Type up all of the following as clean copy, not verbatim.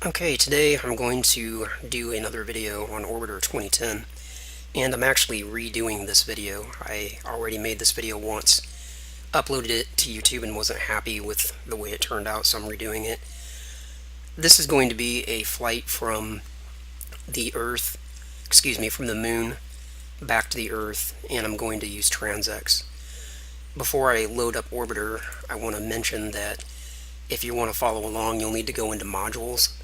Okay, today I'm going to do another video on Orbiter 2010, and I'm actually redoing this video. I already made this video once, uploaded it to YouTube and wasn't happy with the way it turned out, so I'm redoing it. This is going to be a flight from the Earth, from the Moon back to the Earth, and I'm going to use TransX. Before I load up Orbiter, I want to mention that if you want to follow along, you'll need to go into Modules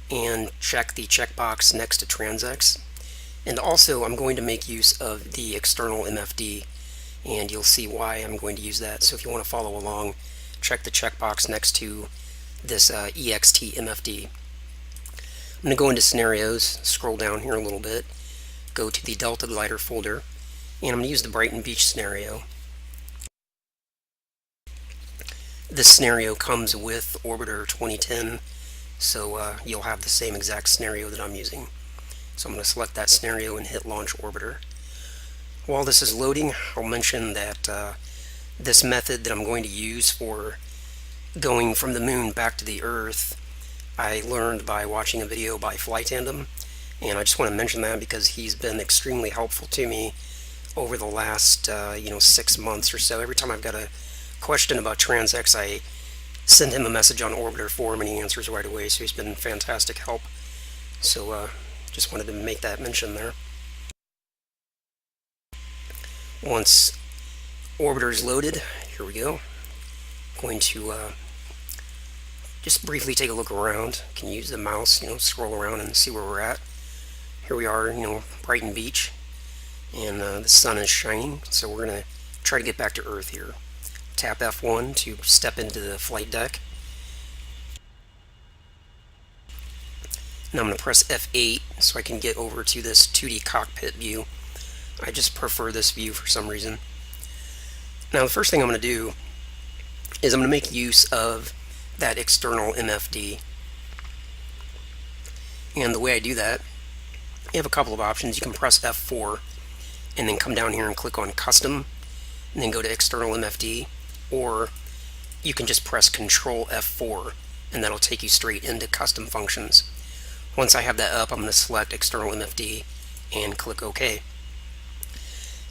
and check the checkbox next to TransX. And also, I'm going to make use of the external MFD, and you'll see why I'm going to use that. So if you want to follow along, check the checkbox next to this EXT MFD. I'm going to go into Scenarios, scroll down here a little bit, go to the Delta Glider folder, and I'm going to use the Brighton Beach scenario. This scenario comes with Orbiter 2010, so you'll have the same exact scenario that I'm using. So I'm going to select that scenario and hit Launch Orbiter. While this is loading, I'll mention that this method that I'm going to use for going from the Moon back to the Earth, I learned by watching a video by Flight Tandem, and I just want to mention that because he's been extremely helpful to me over the last 6 months or so. Every time I've got a question about TransX, I send him a message on Orbiter forum and he answers right away, so he's been fantastic help. So just wanted to make that mention there. Once Orbiter is loaded, here we go. I'm going to just briefly take a look around. You can use the mouse, scroll around and see where we're at. Here we are, Brighton Beach, and the sun is shining, so we're going to try to get back to Earth here. Tap F1 to step into the flight deck. Now I'm going to press F8 so I can get over to this 2D cockpit view. I just prefer this view for some reason. Now the first thing I'm going to do is I'm going to make use of that external MFD. And the way I do that, you have a couple of options. You can press F4 and then come down here and click on Custom and then go to External MFD, or you can just press Control F4 and that'll take you straight into Custom Functions. Once I have that up, I'm going to select External MFD and click OK.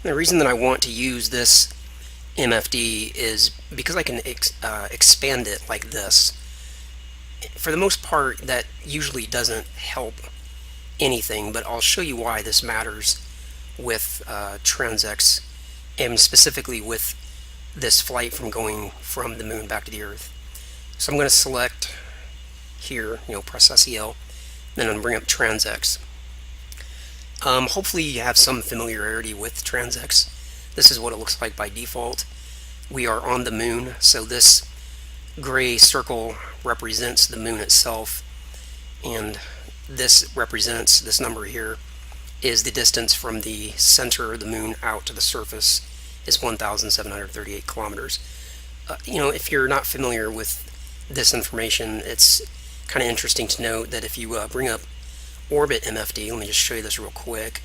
And the reason that I want to use this MFD is because I can expand it like this. For the most part, that usually doesn't help anything, but I'll show you why this matters with TransX, and specifically with this flight from going from the Moon back to the Earth. So I'm going to select here, press SEL, then I'm going to bring up TransX. Hopefully you have some familiarity with TransX. This is what it looks like by default. We are on the Moon, so this gray circle represents the Moon itself, and this represents, this number here is the distance from the center of the Moon out to the surface is 1,738 kilometers. If you're not familiar with this information, it's kind of interesting to note that if you bring up Orbit MFD, let me just show you this real quick.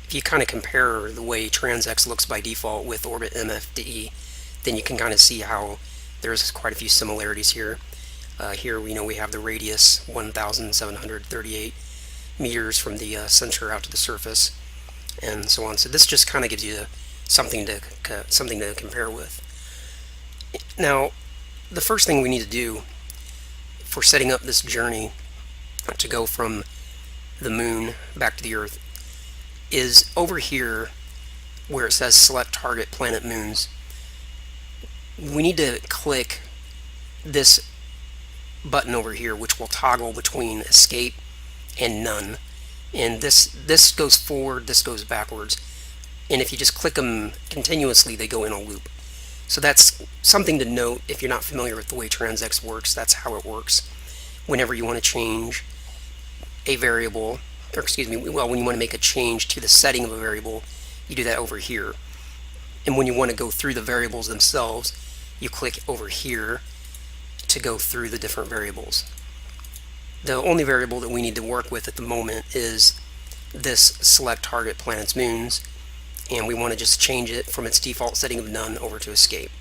If you kind of compare the way TransX looks by default with Orbit MFD, then you can kind of see how there's quite a few similarities here. Here we have the radius 1,738 meters from the center out to the surface, and so on. So this just kind of gives you something to compare with. Now, the first thing we need to do for setting up this journey to go from the Moon back to the Earth is over here where it says Select Target Planet Moons. We need to click this button over here, which will toggle between Escape and None. And this goes forward, this goes backwards, and if you just click them continuously, they go in a loop. So that's something to note if you're not familiar with the way TransX works. That's how it works. Whenever you want to change a variable, or when you want to make a change to the setting of a variable, you do that over here. And when you want to go through the variables themselves, you click over here to go through the different variables. The only variable that we need to work with at the moment is this Select Target Planets Moons, and we want to just change it from its default setting of None over to Escape.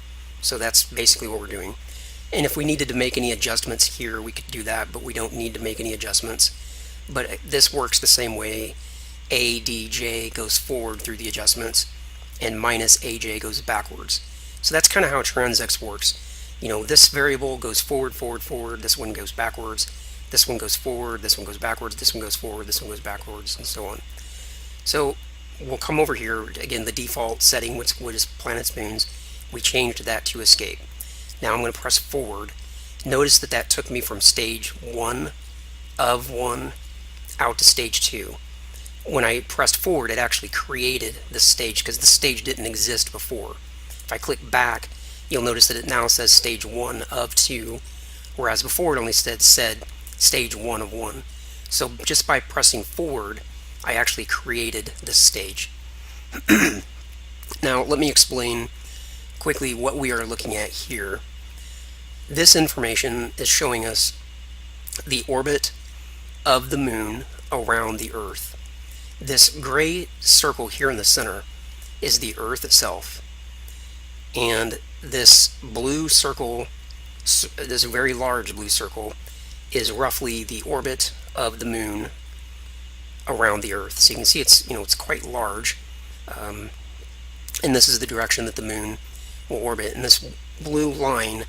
So that's basically what we're doing. And if we needed to make any adjustments here, we could do that, but we don't need to make any adjustments. But this works the same way. ADJ goes forward through the adjustments, and minus AJ goes backwards. So that's kind of how TransX works. You know, this variable goes forward, forward, forward, this one goes backwards, this one goes forward, this one goes backwards, this one goes forward, this one goes backwards, and so on. So we'll come over here, again, the default setting, which is planet spoons, we changed that to escape. Now I'm going to press forward. Notice that that took me from stage 1 of 1 out to stage 2. When I pressed forward, it actually created this stage because the stage didn't exist before. If I click back, you'll notice that it now says stage 1 of 2, whereas before it only said stage 1 of 1. So just by pressing forward, I actually created this stage. Now let me explain quickly what we are looking at here. This information is showing us the orbit of the moon around the Earth. This gray circle here in the center is the Earth itself, and this blue circle, this very large blue circle, is roughly the orbit of the moon around the Earth. So you can see it's quite large, and this is the direction that the moon will orbit. And this blue line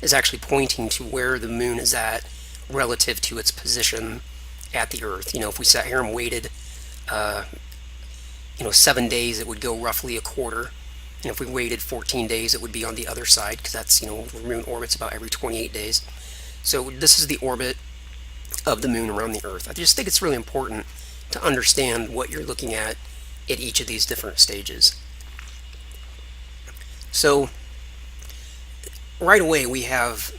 is actually pointing to where the moon is at relative to its position at the Earth. You know, if we sat here and waited 7 days, it would go roughly a quarter. And if we waited 14 days, it would be on the other side, because that's, the moon orbits about every 28 days. So this is the orbit of the moon around the Earth. I just think it's really important to understand what you're looking at each of these different stages. So right away we have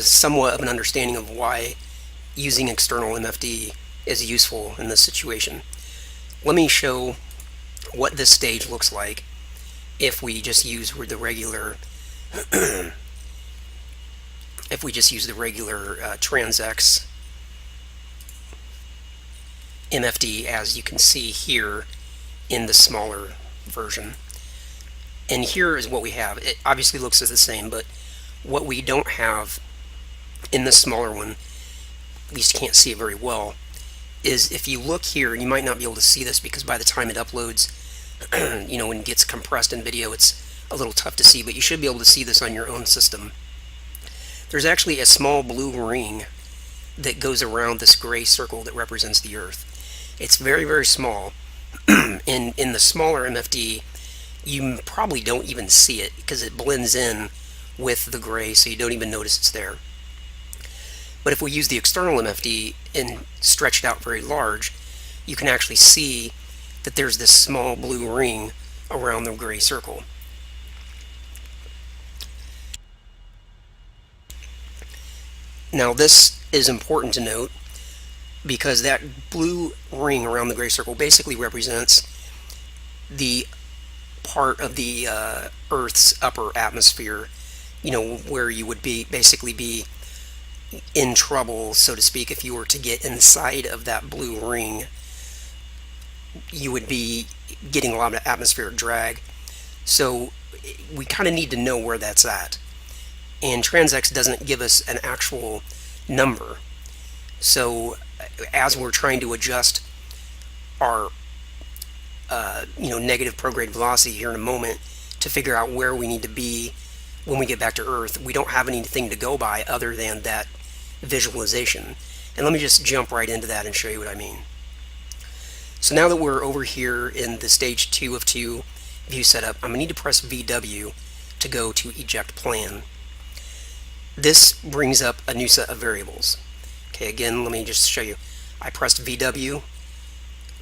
somewhat of an understanding of why using external MFD is useful in this situation. Let me show what this stage looks like if we just use the regular TransX MFD, as you can see here in the smaller version. And here is what we have. It obviously looks the same, but what we don't have in the smaller one, at least you can't see it very well, is if you look here, and you might not be able to see this because by the time it uploads, when it gets compressed in video, it's a little tough to see, but you should be able to see this on your own system. There's actually a small blue ring that goes around this gray circle that represents the Earth. It's very, very small. In the smaller MFD, you probably don't even see it because it blends in with the gray, so you don't even notice it's there. But if we use the external MFD and stretch it out very large, you can actually see that there's this small blue ring around the gray circle. Now this is important to note because that blue ring around the gray circle basically represents the part of the Earth's upper atmosphere, where you would basically be in trouble, so to speak. If you were to get inside of that blue ring, you would be getting a lot of atmospheric drag. So we kind of need to know where that's at. And TransX doesn't give us an actual number. So as we're trying to adjust our negative prograde velocity here in a moment to figure out where we need to be when we get back to Earth, we don't have anything to go by other than that visualization. And let me just jump right into that and show you what I mean. So now that we're over here in the stage 2 of 2 view setup, I'm going to need to press VW to go to eject plan. This brings up a new set of variables. Okay, again, let me just show you. I pressed VW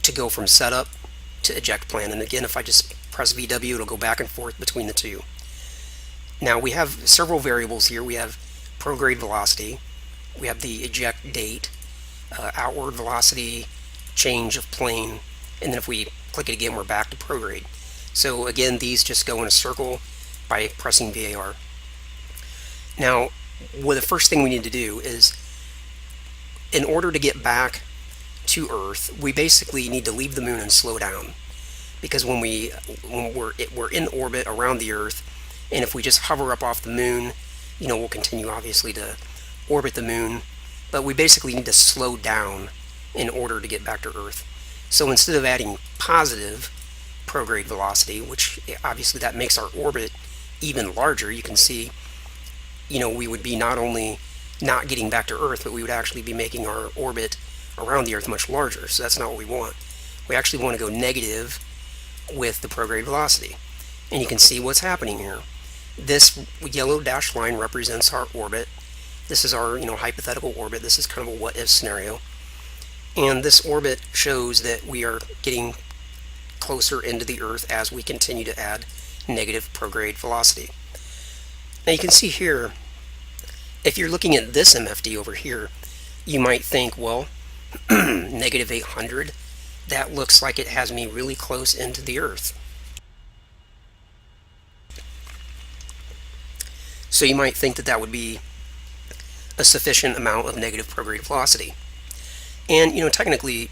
to go from setup to eject plan, and again, if I just press VW, it'll go back and forth between the two. Now we have several variables here. We have prograde velocity, we have the eject date, outward velocity, change of plane, and then if we click it again, we're back to prograde. So again, these just go in a circle by pressing VAR. Now, the first thing we need to do is, in order to get back to Earth, we basically need to leave the moon and slow down, because when we're in orbit around the Earth, And if we just hover up off the moon, we'll continue obviously to orbit the moon, but we basically need to slow down in order to get back to Earth. So instead of adding positive prograde velocity, which obviously that makes our orbit even larger, you can see, we would be not only not getting back to Earth, but we would actually be making our orbit around the Earth much larger. So that's not what we want. We actually want to go negative with the prograde velocity. And you can see what's happening here. This yellow dashed line represents our orbit. This is our hypothetical orbit. This is kind of a what-if scenario. And this orbit shows that we are getting closer into the Earth as we continue to add negative prograde velocity. Now you can see here, if you're looking at this MFD over here, you might think, well, negative 800, that looks like it has me really close into the Earth. So you might think that that would be a sufficient amount of negative prograde velocity. And technically,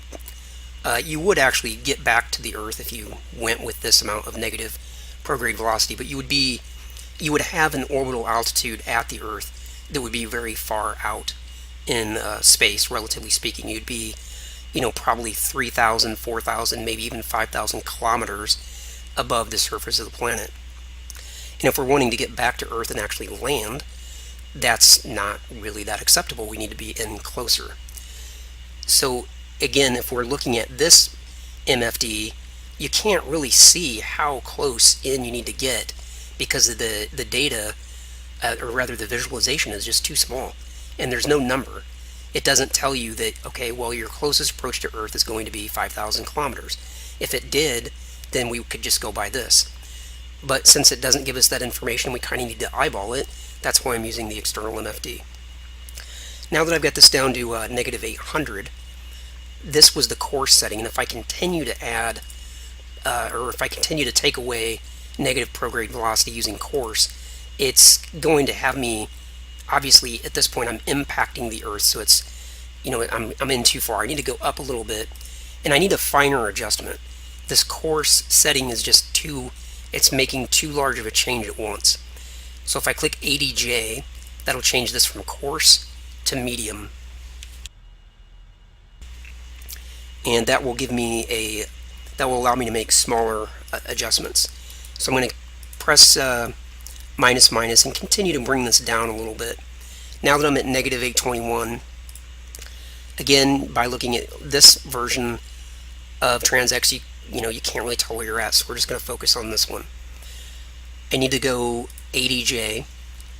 you would actually get back to the Earth if you went with this amount of negative prograde velocity, but you would have an orbital altitude at the Earth that would be very far out in space, relatively speaking. You'd be, probably 3,000, 4,000, maybe even 5,000 kilometers above the surface of the planet. And if we're wanting to get back to Earth and actually land, that's not really that acceptable. We need to be in closer. So again, if we're looking at this MFD, you can't really see how close in you need to get because of the data, or rather the visualization is just too small, and there's no number. It doesn't tell you that, okay, well, your closest approach to Earth is going to be 5,000 kilometers. If it did, then we could just go by this. But since it doesn't give us that information, we kind of need to eyeball it. That's why I'm using the external MFD. Now that I've got this down to negative 800, this was the course setting, and if I continue to add, or if I continue to take away negative prograde velocity using course, it's going to have me, obviously at this point I'm impacting the Earth, so it's, I'm in too far. I need to go up a little bit, and I need a finer adjustment. This course setting is just it's making too large of a change at once. So if I click ADJ, that'll change this from coarse to medium. And that will give me that will allow me to make smaller adjustments. So I'm going to press minus minus and continue to bring this down a little bit. Now that I'm at negative 821, again, by looking at this version of TransX, you can't really tell where you're at, so we're just going to focus on this one. I need to go ADJ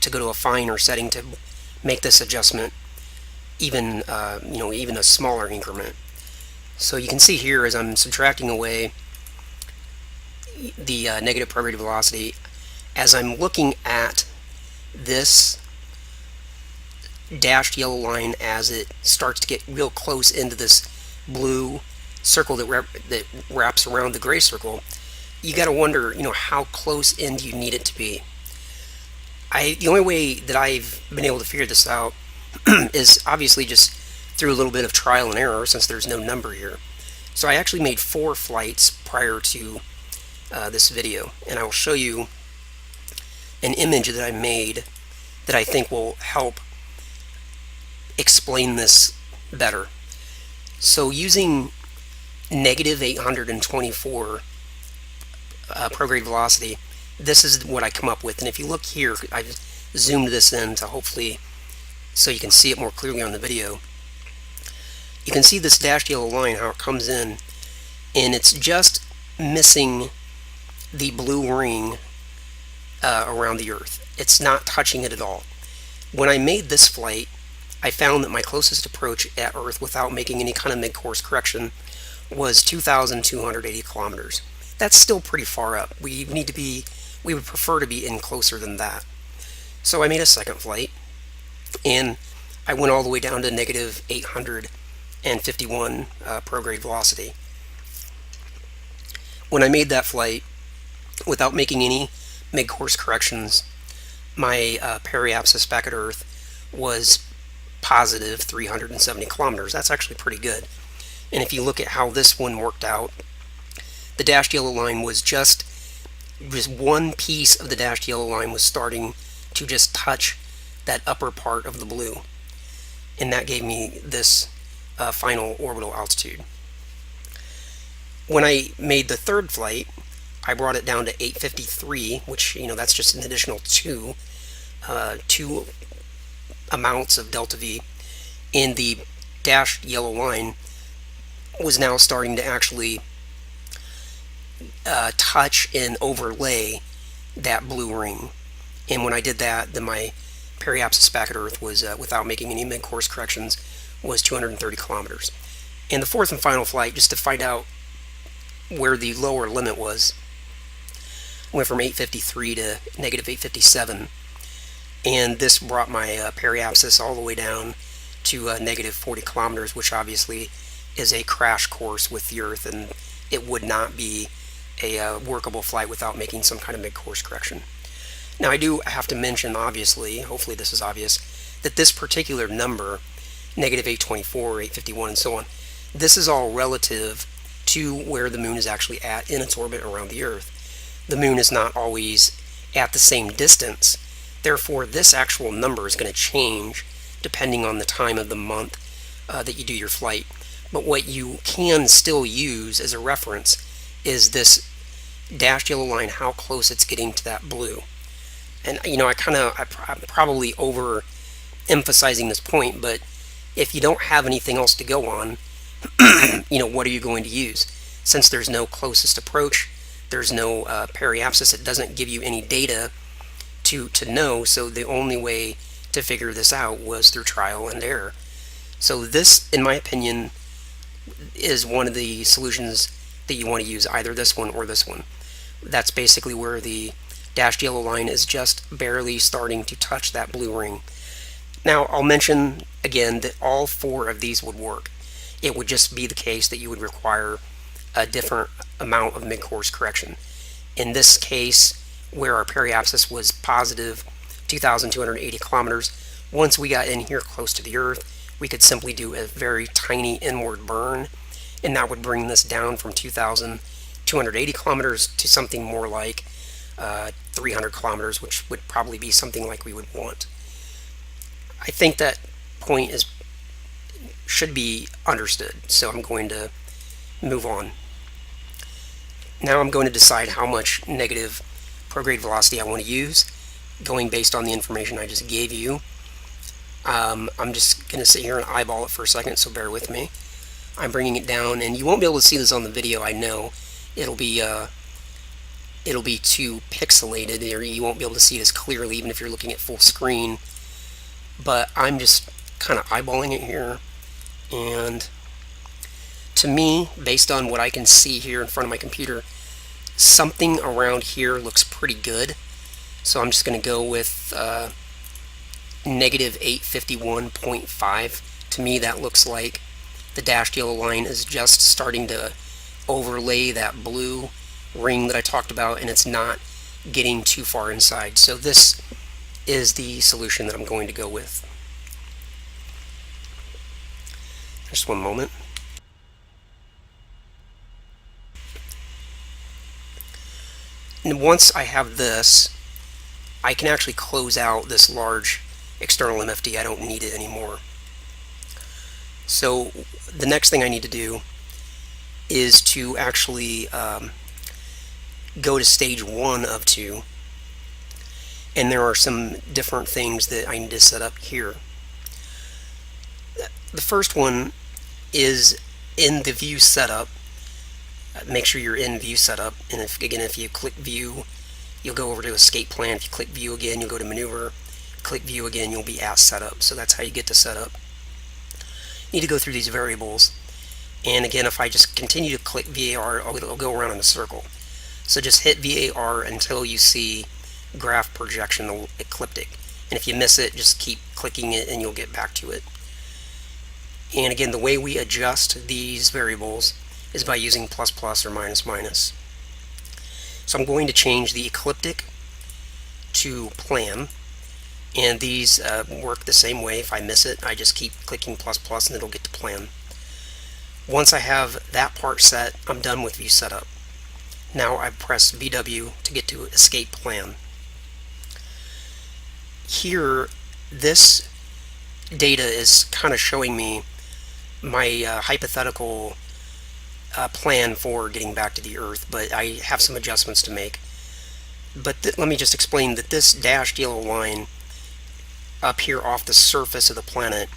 to go to a finer setting to make this adjustment even even a smaller increment. So you can see here as I'm subtracting away the negative prograde velocity, as I'm looking at this dashed yellow line as it starts to get real close into this blue circle that wraps around the gray circle, you got to wonder, how close in do you need it to be? The only way that I've been able to figure this out is obviously just through a little bit of trial and error, since there's no number here. So I actually made 4 flights prior to this video, and I will show you an image that I made that I think will help explain this better. So using negative 824 prograde velocity, this is what I come up with. And if you look here, I've zoomed this in to hopefully so you can see it more clearly on the video. You can see this dashed yellow line, how it comes in, and it's just missing the blue ring around the Earth. It's not touching it at all. When I made this flight, I found that my closest approach at Earth without making any kind of mid-course correction was 2,280 kilometers. That's still pretty far up. We would prefer to be in closer than that. So I made a second flight, and I went all the way down to negative 851 prograde velocity. When I made that flight, without making any mid-course corrections, my periapsis back at Earth was positive 370 kilometers. That's actually pretty good. And if you look at how this one worked out, the dashed yellow line was just just one piece of the dashed yellow line was starting to just touch that upper part of the blue, and that gave me this final orbital altitude. When I made the third flight, I brought it down to 853, which, that's just an additional two amounts of delta V, and the dashed yellow line was now starting to actually touch and overlay that blue ring. And when I did that, then my periapsis back at Earth was, without making any mid-course corrections, was 230 kilometers. And the fourth and final flight, just to find out where the lower limit was, went from 853 to negative 857, and this brought my periapsis all the way down to negative 40 kilometers, which obviously is a crash course with the Earth, and it would not be a workable flight without making some kind of mid-course correction. Now, I do have to mention, obviously, hopefully this is obvious, that this particular number, negative 824, 851, and so on, this is all relative to where the moon is actually at in its orbit around the Earth. The moon is not always at the same distance. Therefore, this actual number is going to change depending on the time of the month that you do your flight. But what you can still use as a reference is this dashed yellow line, how close it's getting to that blue. And I'm probably over emphasizing this point, but if you don't have anything else to go on, what are you going to use? Since there's no closest approach, there's no periapsis, it doesn't give you any data to know, so the only way to figure this out was through trial and error. So this, in my opinion, is one of the solutions that you want to use, either this one or this one. That's basically where the dashed yellow line is just barely starting to touch that blue ring. Now, I'll mention again that all four of these would work. It would just be the case that you would require a different amount of mid-course correction. In this case, where our periapsis was positive 2,280 kilometers, once we got in here close to the Earth, we could simply do a very tiny inward burn, and that would bring this down from 2,280 kilometers to something more like 300 kilometers, which would probably be something like we would want. I think that point should be understood, so I'm going to move on. Now I'm going to decide how much negative prograde velocity I want to use, going based on the information I just gave you. I'm just going to sit here and eyeball it for a second, so bear with me. I'm bringing it down, and you won't be able to see this on the video, I know. It'll be too pixelated, or you won't be able to see it as clearly even if you're looking at full screen. But I'm just kind of eyeballing it here, and to me, based on what I can see here in front of my computer, something around here looks pretty good. So I'm just going to go with negative 851.5. To me, that looks like the dashed yellow line is just starting to overlay that blue ring that I talked about, and it's not getting too far inside. So this is the solution that I'm going to go with. Just one moment. And once I have this, I can actually close out this large external MFD. I don't need it anymore. So the next thing I need to do is to actually go to stage 1 of 2, and there are some different things that I need to set up here. The first one is in the view setup. Make sure you're in view setup, and if you click view, you'll go over to escape plan. If you click view again, you'll go to maneuver. Click view again, you'll be at setup. So that's how you get to setup. You need to go through these variables, and again, if I just continue to click VAR, it'll go around in a circle. So just hit VAR until you see graph projection ecliptic, and if you miss it, just keep clicking it and you'll get back to it. And again, the way we adjust these variables is by using plus plus or minus minus. So I'm going to change the ecliptic to plan, and these work the same way. If I miss it, I just keep clicking plus plus and it'll get to plan. Once I have that part set, I'm done with view setup. Now I press VW to get to escape plan. Here, this data is kind of showing me my hypothetical plan for getting back to the Earth, but I have some adjustments to make. But let me just explain that this dashed yellow line up here off the surface of the planet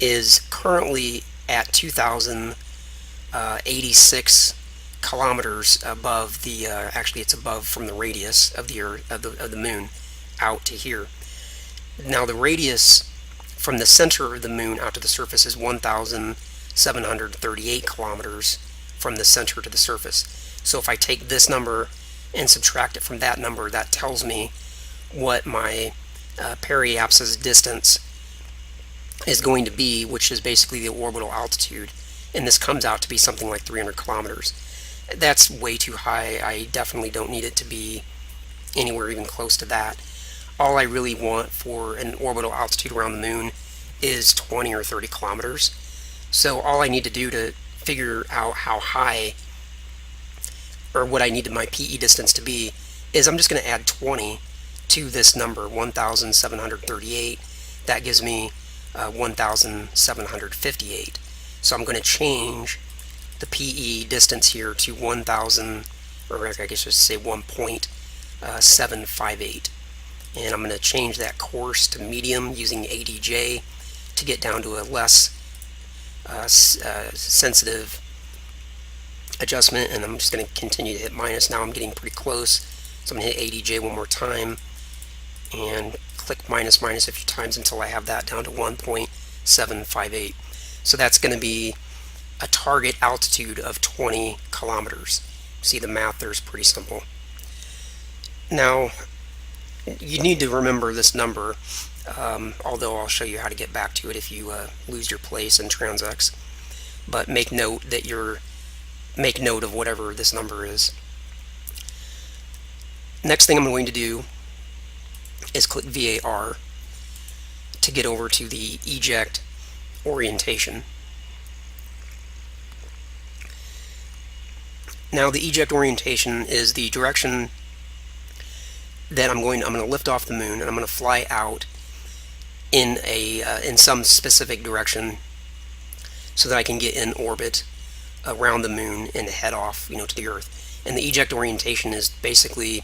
is currently at 2,086 kilometers above the actually it's above from the radius of the Earth, of the moon out to here. Now the radius from the center of the moon out to the surface is 1,738 kilometers from the center to the surface. So if I take this number and subtract it from that number, that tells me what my periapsis distance is going to be, which is basically the orbital altitude, and this comes out to be something like 300 kilometers. That's way too high. I definitely don't need it to be anywhere even close to that. All I really want for an orbital altitude around the moon is 20 or 30 kilometers. So all I need to do to figure out how high, or what I need my PE distance to be, is I'm just going to add 20 to this number, 1,738. That gives me 1,758. So I'm going to change the PE distance here to 1,000, or I guess I should say 1.758. And I'm going to change that course to medium using ADJ to get down to a less sensitive adjustment, and I'm just going to continue to hit minus. Now I'm getting pretty close, so I'm going to hit ADJ one more time and click minus a few times until I have that down to 1.758. So that's going to be a target altitude of 20 kilometers. See, the math there is pretty simple. Now you need to remember this number, although I'll show you how to get back to it if you lose your place in TransX. But make note of whatever this number is. Next thing I'm going to do is click VAR to get over to the eject orientation. Now the eject orientation is the direction that I'm going to lift off the moon, and I'm going to fly out in some specific direction so that I can get in orbit around the moon and head off, to the Earth. And the eject orientation is basically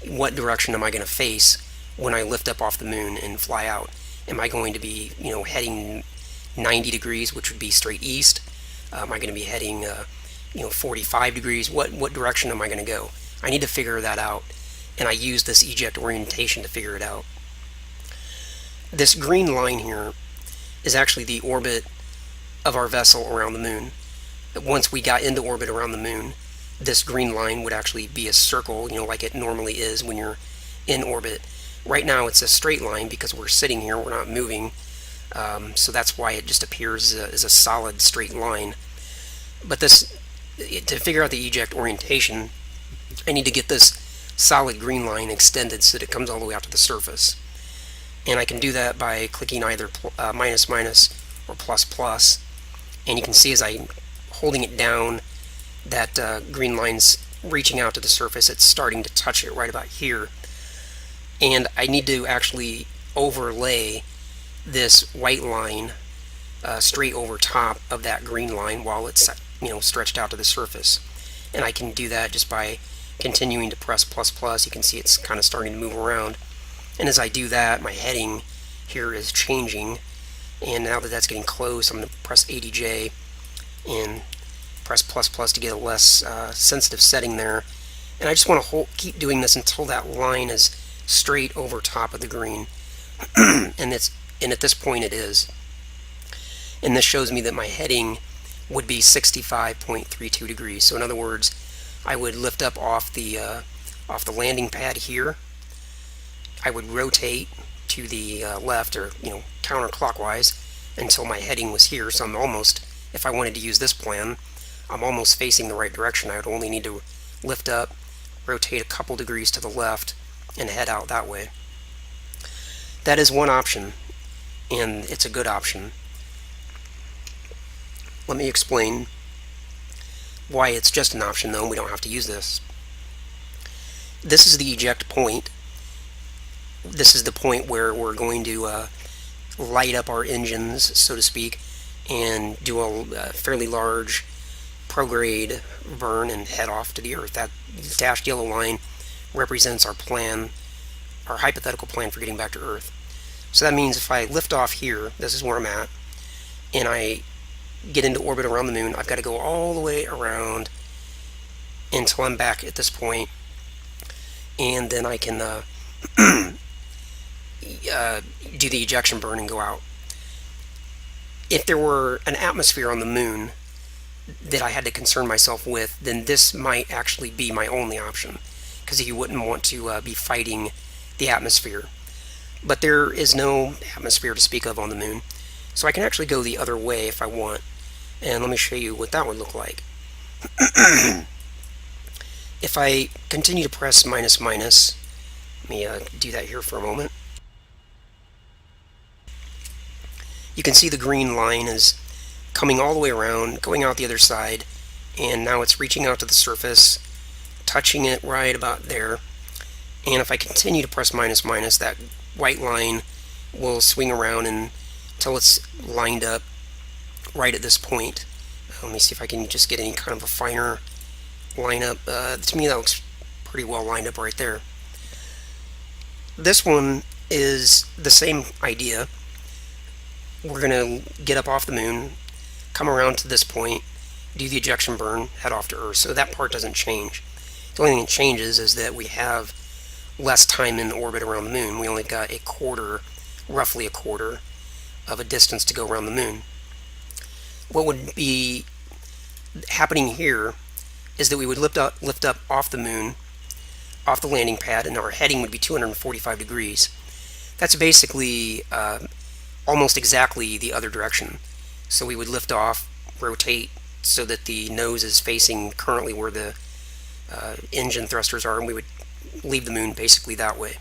what direction am I going to face when I lift up off the moon and fly out. Am I going to be, heading 90 degrees, which would be straight east? Am I going to be heading, 45 degrees? What direction am I going to go? I need to figure that out, and I use this eject orientation to figure it out. This green line here is actually the orbit of our vessel around the moon. Once we got into orbit around the moon, this green line would actually be a circle, like it normally is when you're in orbit. Right now it's a straight line because we're sitting here, we're not moving, so that's why it just appears as a solid straight line. But to figure out the eject orientation, I need to get this solid green line extended so that it comes all the way out to the surface. And I can do that by clicking either minus or plus, and you can see as I'm holding it down, that green line's reaching out to the surface. It's starting to touch it right about here, and I need to actually overlay this white line straight over top of that green line while it's stretched out to the surface. And I can do that just by continuing to press plus. You can see it's kind of starting to move around, and as I do that, my heading here is changing. And now that that's getting close, I'm going to press ADJ and press plus to get a less sensitive setting there. And I just want to keep doing this until that line is straight over top of the green. and at this point it is. And this shows me that my heading would be 65.32 degrees. So in other words, I would lift up off the landing pad here. I would rotate to the left, or counterclockwise, until my heading was here. So I'm almost, if I wanted to use this plan, I'm almost facing the right direction. I would only need to lift up, rotate a couple degrees to the left, and head out that way. That is one option, and it's a good option. Let me explain why it's just an option, though, and we don't have to use this. This is the eject point. This is the point where we're going to light up our engines, so to speak, and do a fairly large prograde burn and head off to the Earth. That dashed yellow line represents our plan, our hypothetical plan for getting back to Earth. So that means if I lift off here, this is where I'm at, and I get into orbit around the moon, I've got to go all the way around until I'm back at this point, and then I can do the ejection burn and go out. If there were an atmosphere on the moon that I had to concern myself with, then this might actually be my only option, because you wouldn't want to be fighting the atmosphere. But there is no atmosphere to speak of on the moon, so I can actually go the other way if I want. And let me show you what that would look like. If I continue to press minus minus, let me do that here for a moment. You can see the green line is coming all the way around, going out the other side, and now it's reaching out to the surface, touching it right about there. And if I continue to press minus minus, that white line will swing around until it's lined up right at this point. Let me see if I can just get any kind of a finer lineup. To me, that looks pretty well lined up right there. This one is the same idea. We're going to get up off the moon, come around to this point, do the ejection burn, head off to Earth. So that part doesn't change. The only thing that changes is that we have less time in orbit around the moon. We only got roughly a quarter of a distance to go around the moon. What would be happening here is that we would lift up off the moon, off the landing pad, and our heading would be 245 degrees. That's basically almost exactly the other direction. So we would lift off, rotate so that the nose is facing currently where the engine thrusters are, and we would leave the moon basically that way.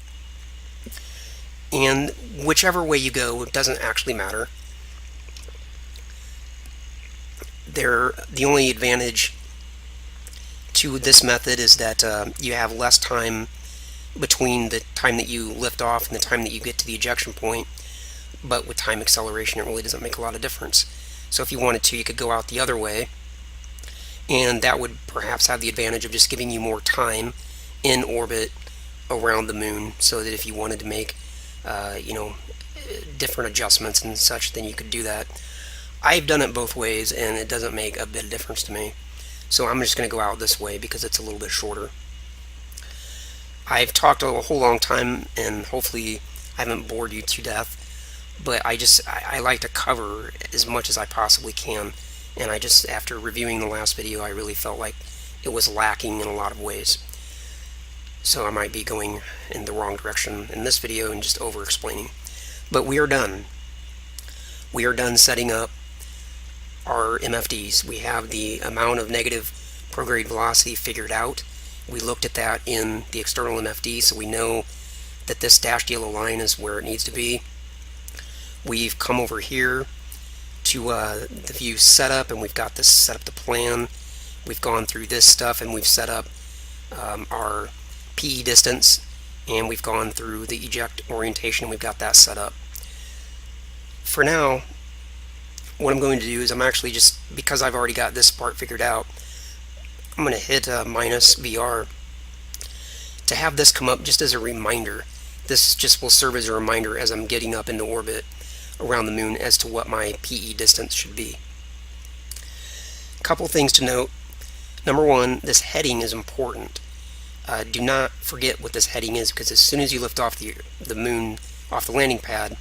And whichever way you go, it doesn't actually matter. The only advantage to this method is that you have less time between the time that you lift off and the time that you get to the ejection point, but with time acceleration it really doesn't make a lot of difference. So if you wanted to, you could go out the other way, and that would perhaps have the advantage of just giving you more time in orbit around the moon, so that if you wanted to make different adjustments and such, then you could do that. I've done it both ways and it doesn't make a bit of difference to me, so I'm just going to go out this way because it's a little bit shorter. I've talked a whole long time and hopefully I haven't bored you to death, but I like to cover as much as I possibly can, and after reviewing the last video, I really felt like it was lacking in a lot of ways. So I might be going in the wrong direction in this video and just over explaining. But we are done. We are done setting up our MFDs. We have the amount of negative prograde velocity figured out. We looked at that in the external MFD, so we know that this dashed yellow line is where it needs to be. We've come over here to the view setup, and we've got this set up to plan. We've gone through this stuff and we've set up our PE distance, and we've gone through the eject orientation, and we've got that set up. For now, what I'm going to do is I'm actually just, because I've already got this part figured out, I'm going to hit minus VR to have this come up just as a reminder. This just will serve as a reminder as I'm getting up into orbit around the moon as to what my PE distance should be. A couple things to note. Number one, this heading is important. Do not forget what this heading is, because as soon as you lift off the moon, off the landing pad,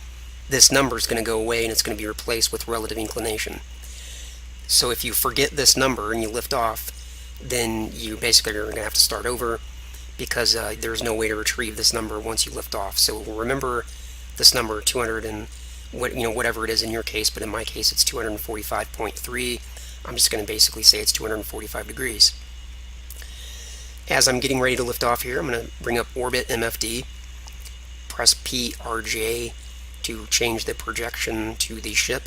this number is going to go away and it's going to be replaced with relative inclination. So if you forget this number and you lift off, then you basically are going to have to start over, because there's no way to retrieve this number once you lift off. So remember this number, 200 and whatever it is in your case, but in my case it's 245.3. I'm just going to basically say it's 245 degrees. As I'm getting ready to lift off here, I'm going to bring up Orbit MFD, press PRJ to change the projection to the ship,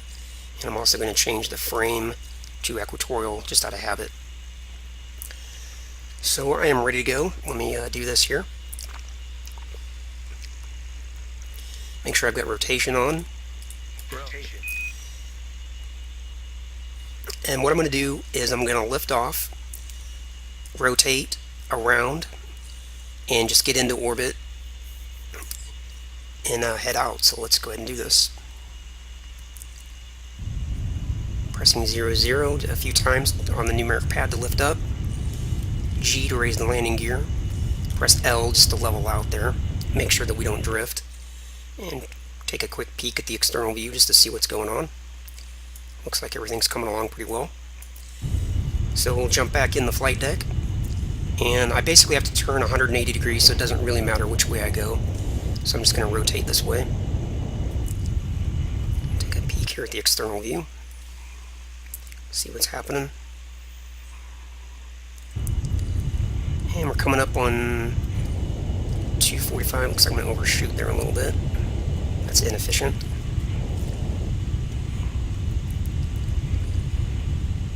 and I'm also going to change the frame to equatorial just out of habit. So I am ready to go. Let me do this here. Make sure I've got rotation on. And what I'm going to do is I'm going to lift off, rotate around, and just get into orbit and head out. So let's go ahead and do this. Pressing 0, 0 a few times on the numeric pad to lift up. G to raise the landing gear. Press L just to level out there. Make sure that we don't drift. And take a quick peek at the external view just to see what's going on. Looks like everything's coming along pretty well. So we'll jump back in the flight deck. And I basically have to turn 180 degrees, so it doesn't really matter which way I go. So I'm just going to rotate this way. Take a peek here at the external view. See what's happening. And we're coming up on 245. Looks like I'm going to overshoot there a little bit. That's inefficient.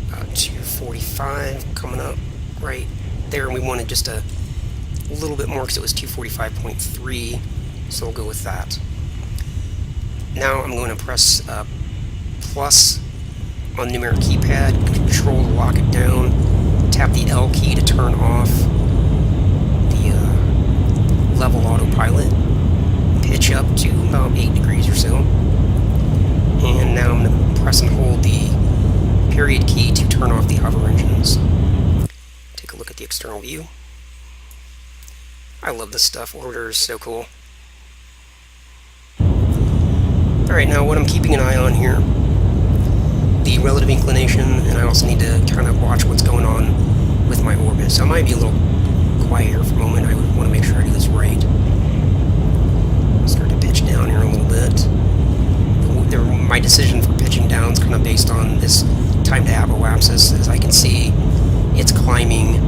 About 245 coming up right there. And we wanted just a little bit more because it was 245.3. So we'll go with that. Now I'm going to press plus on the numeric keypad, control to lock it down, tap the L key to turn off the level autopilot, pitch up to about 8 degrees or so, and now I'm going to press and hold the period key to turn off the hover engines. Take a look at the external view. I love this stuff. Orbiter is so cool. Alright, now what I'm keeping an eye on here, the relative inclination, and I also need to kind of watch what's going on with my orbit. So I might be a little quiet here for a moment. I want to make sure I do this right. Start to pitch down here a little bit. My decision for pitching down is kind of based on this time to apoapsis. As I can see, it's climbing,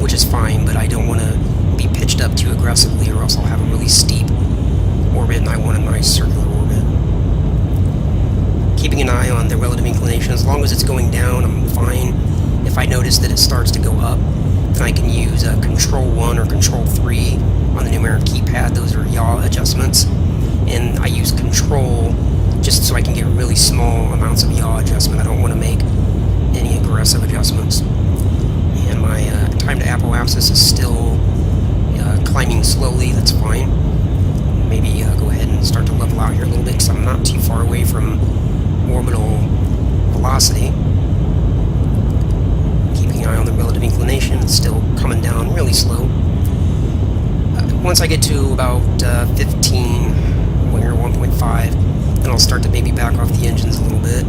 which is fine, but I don't want to be pitched up too aggressively or else I'll have a really steep orbit and I want a nice circular orbit. Keeping an eye on the relative inclination. As long as it's going down, I'm fine. If I notice that it starts to go up, then I can use Control 1 or Control 3 on the numeric keypad. Those are yaw adjustments. And I use Control just so I can get really small amounts of yaw adjustment. I don't want to make any aggressive adjustments. And my time to apoapsis is still climbing slowly. That's fine. Maybe go ahead and start to level out here a little bit because I'm not too far away from orbital velocity. Keeping an eye on the relative inclination. It's still coming down really slow. Once I get to about 15 or 1.5, then I'll start to maybe back off the engines a little bit,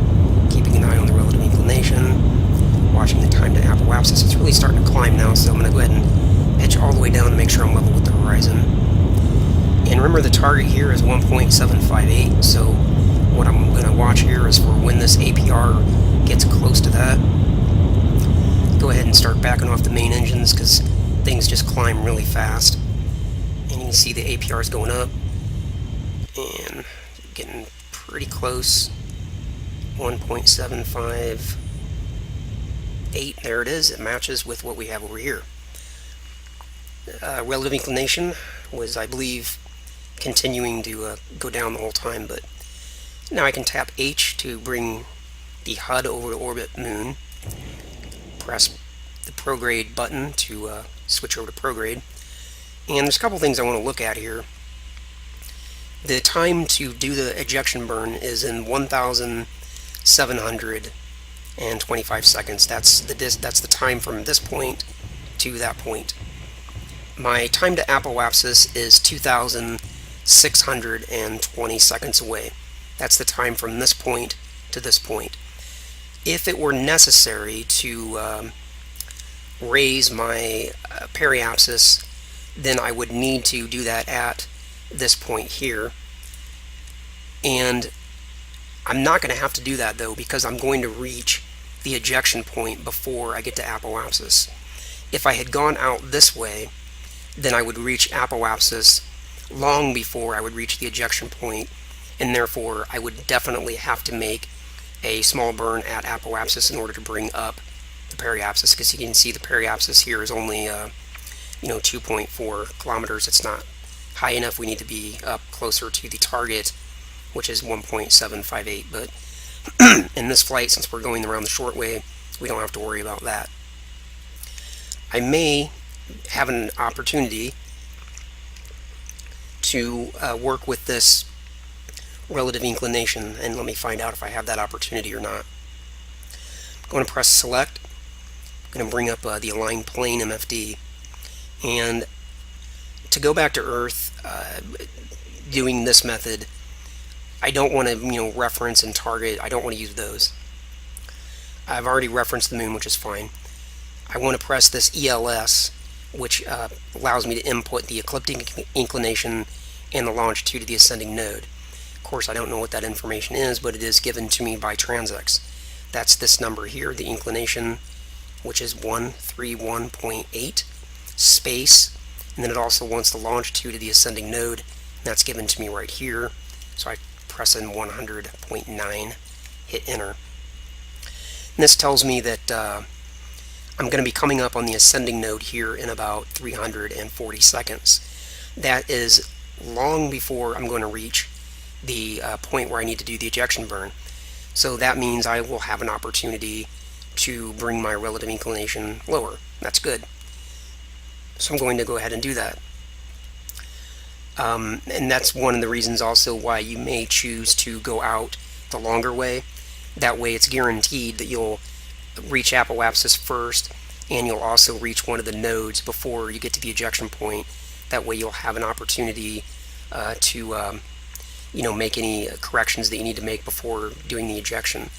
keeping an eye on the relative inclination, watching the time to apoapsis. It's really starting to climb now, so I'm going to go ahead and pitch all the way down to make sure I'm level with the horizon. And remember, the target here is 1.758, so what I'm going to watch here is for when this APR gets close to that. Go ahead and start backing off the main engines because things just climb really fast. And you can see the APR is going up and getting pretty close. 1.758. There it is. It matches with what we have over here. Relative inclination was, I believe, continuing to go down the whole time, but now I can tap H to bring the HUD over to orbit moon. Press the prograde button to switch over to prograde. And there's a couple things I want to look at here. The time to do the ejection burn is in 1,725 seconds. That's the time from this point to that point. My time to apoapsis is 2,620 seconds away. That's the time from this point to this point. If it were necessary to raise my periapsis, then I would need to do that at this point here. And I'm not going to have to do that though, because I'm going to reach the ejection point before I get to apoapsis. If I had gone out this way, then I would reach apoapsis long before I would reach the ejection point, and therefore I would definitely have to make a small burn at apoapsis in order to bring up the periapsis, because you can see the periapsis here is only 2.4 kilometers. It's not high enough. We need to be up closer to the target, which is 1.758. But in this flight, since we're going around the short way, we don't have to worry about that. I may have an opportunity to work with this relative inclination, and let me find out if I have that opportunity or not. I'm going to press select. I'm going to bring up the align plane MFD, and to go back to Earth doing this method, I don't want to reference and target. I don't want to use those. I've already referenced the moon, which is fine. I want to press this ELS, which allows me to input the ecliptic inclination and the longitude of the ascending node. Of course, I don't know what that information is, but it is given to me by TransX. That's this number here, the inclination, which is 131.8 space, and then it also wants the longitude of the ascending node, and that's given to me right here. So I press in 100.9, hit enter. And this tells me that I'm going to be coming up on the ascending node here in about 340 seconds. That is long before I'm going to reach the point where I need to do the ejection burn. So that means I will have an opportunity to bring my relative inclination lower. That's good. So I'm going to go ahead and do that. And that's one of the reasons also why you may choose to go out the longer way. That way it's guaranteed that you'll reach apoapsis first, and you'll also reach one of the nodes before you get to the ejection point. That way you'll have an opportunity to make any corrections that you need to make before doing the ejection.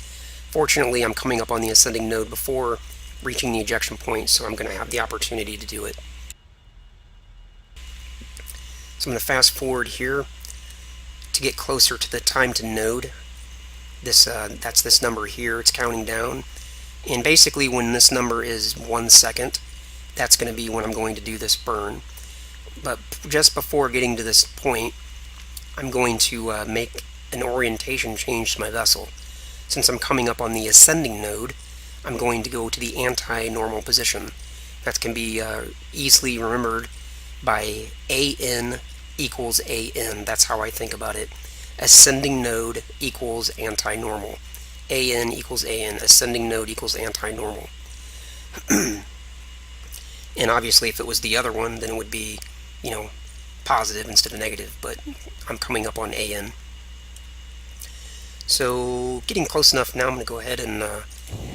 Fortunately, I'm coming up on the ascending node before reaching the ejection point, so I'm going to have the opportunity to do it. So I'm going to fast forward here to get closer to the time to node. That's this number here. It's counting down. And basically when this number is 1 second, that's going to be when I'm going to do this burn. But just before getting to this point, I'm going to make an orientation change to my vessel. Since I'm coming up on the ascending node, I'm going to go to the anti-normal position. That can be easily remembered by AN equals AN. That's how I think about it. Ascending node equals anti-normal. AN equals AN. Ascending node equals anti-normal. And obviously if it was the other one, then it would be, positive instead of negative, but I'm coming up on AN. So getting close enough now, I'm going to go ahead and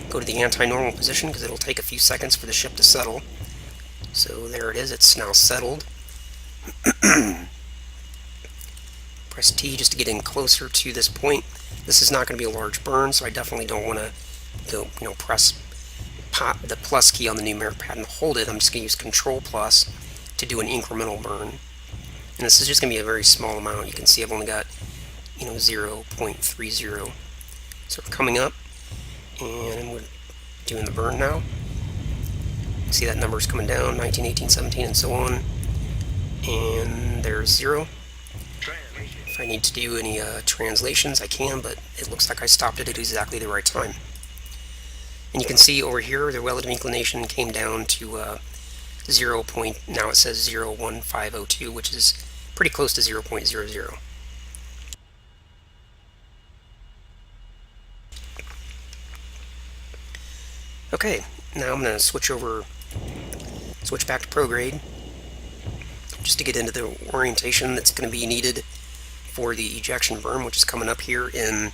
go to the anti-normal position because it'll take a few seconds for the ship to settle. So there it is. It's now settled. Press T just to get in closer to this point. This is not going to be a large burn, so I definitely don't want to go, press the plus key on the numeric pad and hold it. I'm just going to use Control plus to do an incremental burn. And this is just going to be a very small amount. You can see I've only got 0.30. So we're coming up, and we're doing the burn now. You see that number's coming down, 19, 18, 17, and so on. And there's 0. If I need to do any translations, I can, but it looks like I stopped it at exactly the right time. And you can see over here the relative inclination came down to 0. Now it says 0.1502, which is pretty close to 0.00. Okay, now I'm going to switch back to prograde just to get into the orientation that's going to be needed for the ejection burn, which is coming up here in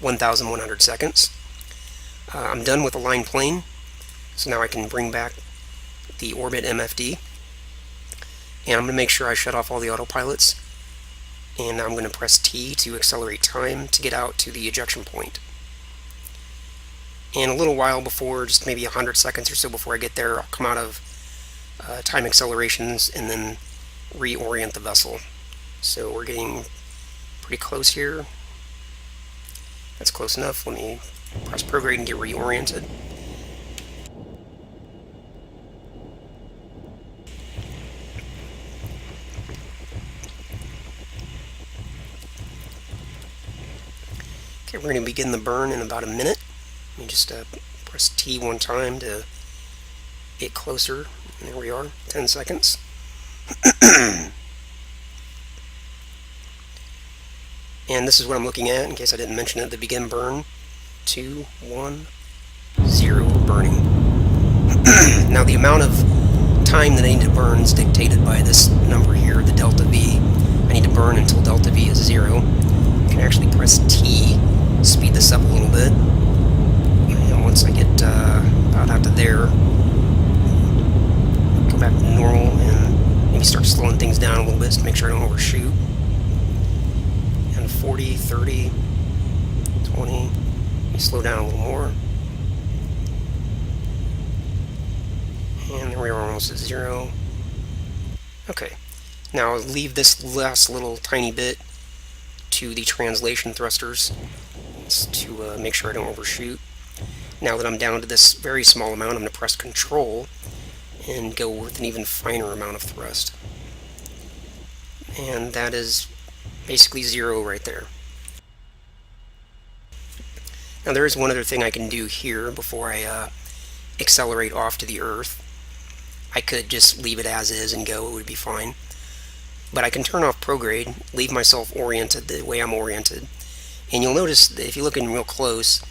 1,100 seconds. I'm done with the line plane, so now I can bring back the orbit MFD, and I'm going to make sure I shut off all the autopilots, and now I'm going to press T to accelerate time to get out to the ejection point. And a little while before, just maybe 100 seconds or so before I get there, I'll come out of time accelerations and then reorient the vessel. So we're getting pretty close here. That's close enough. Let me press prograde and get reoriented. Okay, we're going to begin the burn in about a minute. Let me just press press T one time to get closer. And there we are, 10 seconds. And this is what I'm looking at, in case I didn't mention it, the begin burn. 2, 1, 0, burning. Now the amount of time that I need to burn is dictated by this number here, the delta V. I need to burn until delta V is 0. I can actually press T, speed this up a little bit. And once I get about out to there, go back to normal and maybe start slowing things down a little bit to make sure I don't overshoot. And 40, 30, 20, slow down a little more. And there we are, almost at 0. Okay, now I'll leave this last little tiny bit to the translation thrusters to make sure I don't overshoot. Now that I'm down to this very small amount, I'm going to press Control and go with an even finer amount of thrust. And that is basically 0 right there. Now there is one other thing I can do here before I accelerate off to the Earth. I could just leave it as is and go, it would be fine. But I can turn off prograde, leave myself oriented the way I'm oriented. And you'll notice that if you look in real close,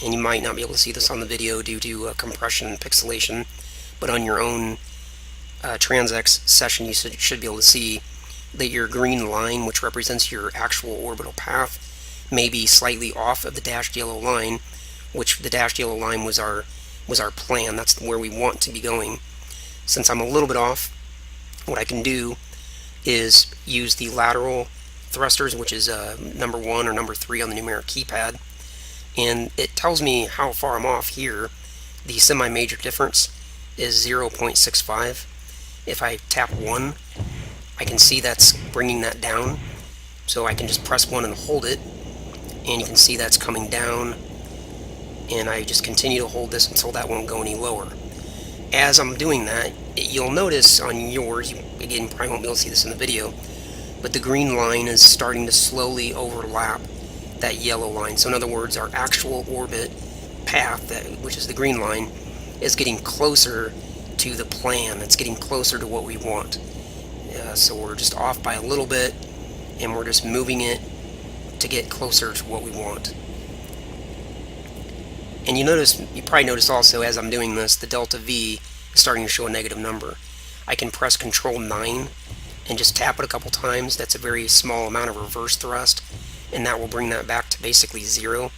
and you might not be able to see this on the video due to compression and pixelation, but on your own TransX session you should be able to see that your green line, which represents your actual orbital path, may be slightly off of the dashed yellow line, which the dashed yellow line was our plan. That's where we want to be going. Since I'm a little bit off, what I can do is use the lateral thrusters, which is number 1 or number 3 on the numeric keypad, and it tells me how far I'm off here. The semi-major difference is 0.65. If I tap 1, I can see that's bringing that down, so I can just press 1 and hold it, and you can see that's coming down, and I just continue to hold this until that won't go any lower. As I'm doing that, you'll notice on yours, again, you probably won't be able to see this in the video, but the green line is starting to slowly overlap that yellow line. So in other words, our actual orbit path, which is the green line, is getting closer to the plan. It's getting closer to what we want. So we're just off by a little bit, and we're just moving it to get closer to what we want. And you probably notice also as I'm doing this, the delta V is starting to show a negative number. I can press Control 9 and just tap it a couple times. That's a very small amount of reverse thrust, and that will bring that back to basically 0.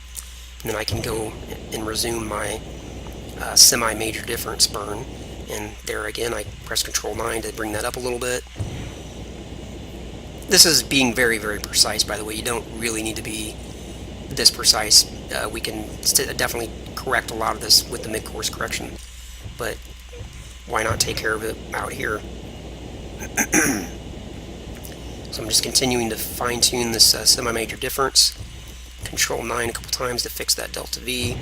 And then I can go and resume my semi-major difference burn. And there again, I press Control 9 to bring that up a little bit. This is being very, very precise, by the way. You don't really need to be this precise. We can definitely correct a lot of this with the mid-course correction, but why not take care of it out here? So I'm just continuing to fine-tune this semi-major difference. Control 9 a couple times to fix that delta V.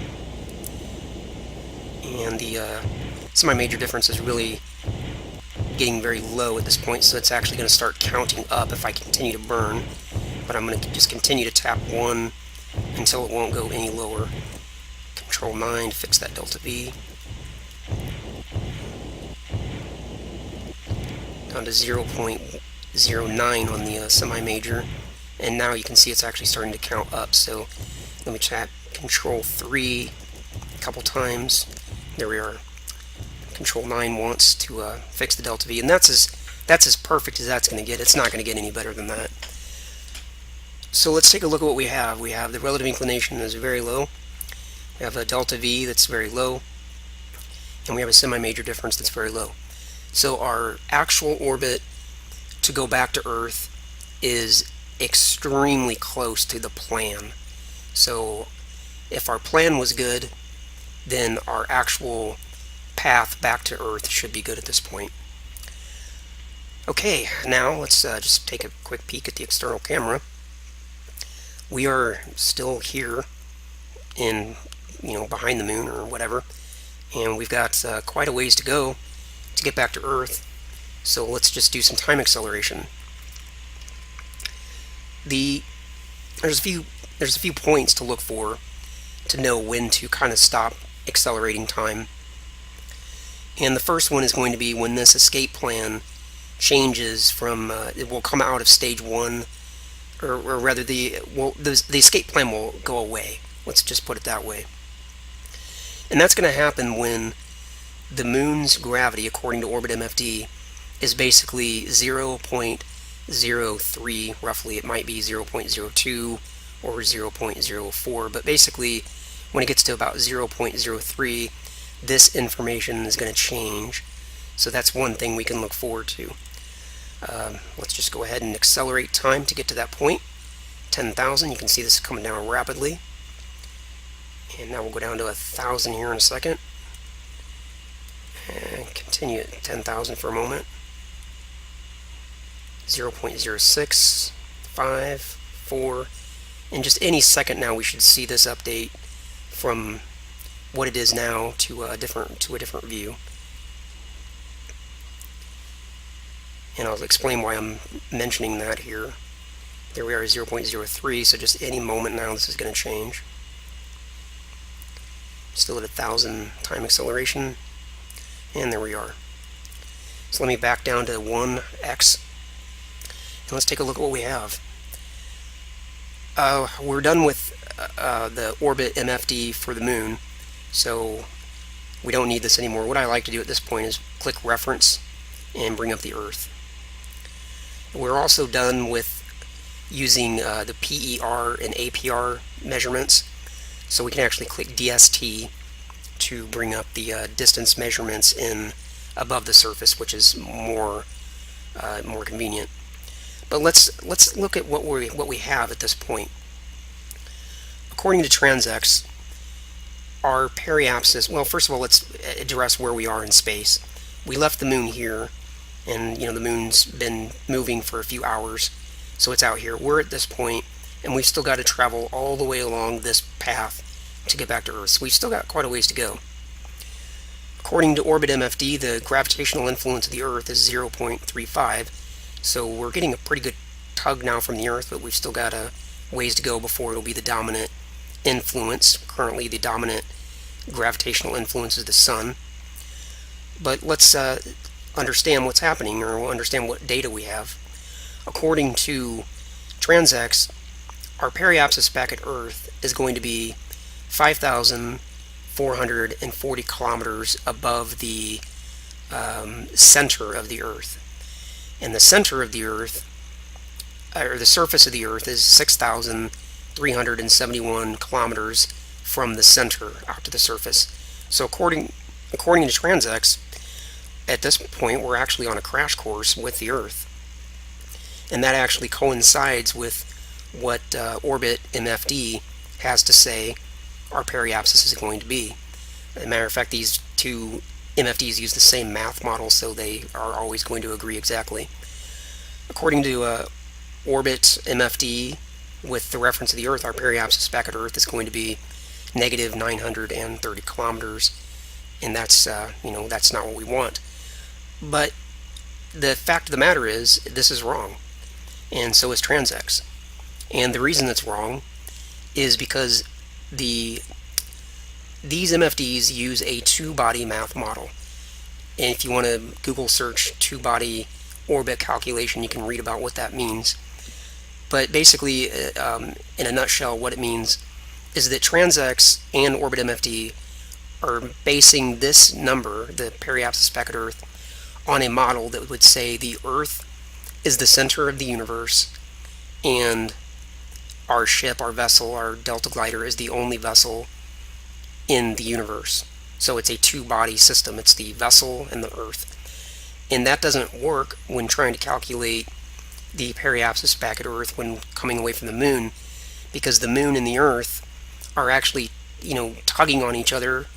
And the semi-major difference is really getting very low at this point, so it's actually going to start counting up if I continue to burn. But I'm going to just continue to tap 1 until it won't go any lower. Control 9 to fix that delta V. Down to 0.09 on the semi-major, and now you can see it's actually starting to count up. So let me tap Control 3 a couple times. There we are. Control 9 wants to fix the delta V, and that's as perfect as that's going to get. It's not going to get any better than that. So let's take a look at what we have. We have the relative inclination is very low. We have a delta V that's very low, and we have a semi-major difference that's very low. So our actual orbit to go back to Earth is extremely close to the plan. So if our plan was good, then our actual path back to Earth should be good at this point. Okay, now let's just take a quick peek at the external camera. We are still here in, behind the moon or whatever, and we've got quite a ways to go to get back to Earth. So let's just do some time acceleration. There's a few points to look for to know when to kind of stop accelerating time. And the first one is going to be when this escape plan changes from, it will come out of stage 1, or rather the escape plan will go away. Let's just put it that way. And that's going to happen when the moon's gravity, according to Orbit MFD, is basically 0.03 roughly. It might be 0.02 or 0.04, but basically when it gets to about 0.03, this information is going to change. So that's one thing we can look forward to. Let's just go ahead and accelerate time to get to that point. 10,000. You can see this coming down rapidly. And now we'll go down to 1,000 here in a second. And continue at 10,000 for a moment. 0.06, 5, 4. In just any second now we should see this update from what it is now to a different view. And I'll explain why I'm mentioning that here. There we are, 0.03, so just any moment now this is going to change. Still at 1,000 time acceleration, and there we are. So let me back down to 1x, and let's take a look at what we have. We're done with the orbit MFD for the moon, so we don't need this anymore. What I like to do at this point is click reference and bring up the Earth. We're also done with using the PER and APR measurements, so we can actually click DST to bring up the distance measurements in above the surface, which is more convenient. But let's look at what we have at this point. According to TransX, our periapsis. Well, first of all, let's address where we are in space. We left the moon here, and the moon's been moving for a few hours, so it's out here. We're at this point, and we've still got to travel all the way along this path to get back to Earth. So we've still got quite a ways to go. According to Orbit MFD, the gravitational influence of the Earth is 0.35, so we're getting a pretty good tug now from the Earth, but we've still got a ways to go before it'll be the dominant influence. Currently, the dominant gravitational influence is the Sun. But let's understand what's happening, or we'll understand what data we have. According to TransX, our periapsis back at Earth is going to be 5,440 kilometers above the center of the Earth. And the center of the Earth, or the surface of the Earth, is 6,371 kilometers from the center out to the surface. So according to TransX, at this point we're actually on a crash course with the Earth. And that actually coincides with what Orbit MFD has to say our periapsis is going to be. As a matter of fact, these two MFDs use the same math model, so they are always going to agree exactly. According to Orbit MFD, with the reference to the Earth, our periapsis back at Earth is going to be negative 930 kilometers, and that's that's not what we want. But the fact of the matter is, this is wrong, and so is TransX. And the reason it's wrong is because these MFDs use a two-body math model. And if you want to Google search two-body orbit calculation, you can read about what that means. But basically, in a nutshell, what it means is that TransX and Orbit MFD are basing this number, the periapsis back at Earth, on a model that would say the Earth is the center of the universe, and our ship, our vessel, our Delta glider is the only vessel in the universe. So it's a two-body system. It's the vessel and the Earth. And that doesn't work when trying to calculate the periapsis back at Earth when coming away from the moon, because the moon and the Earth are actually, tugging on each other,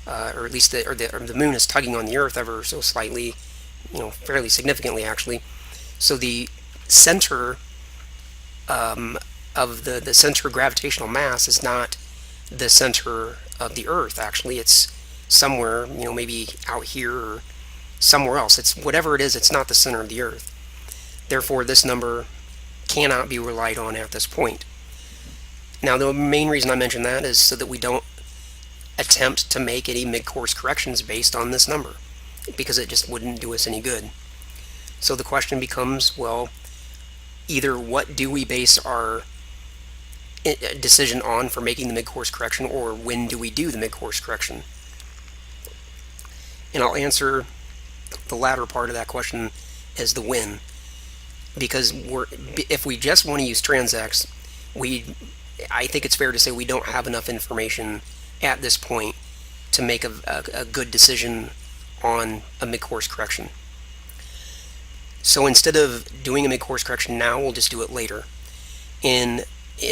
or at least the moon is tugging on the Earth ever so slightly, fairly significantly actually. So the center of the center gravitational mass is not the center of the Earth. Actually, it's somewhere, maybe out here or somewhere else. It's whatever it is. It's not the center of the Earth. Therefore, this number cannot be relied on at this point. Now, the main reason I mention that is so that we don't attempt to make any mid-course corrections based on this number, because it just wouldn't do us any good. So the question becomes, well, either what do we base our decision on for making the mid-course correction, or when do we do the mid-course correction? And I'll answer the latter part of that question as the when, because if we just want to use TransX, I think it's fair to say we don't have enough information at this point to make a good decision on a mid-course correction. So instead of doing a mid-course correction now, we'll just do it later. In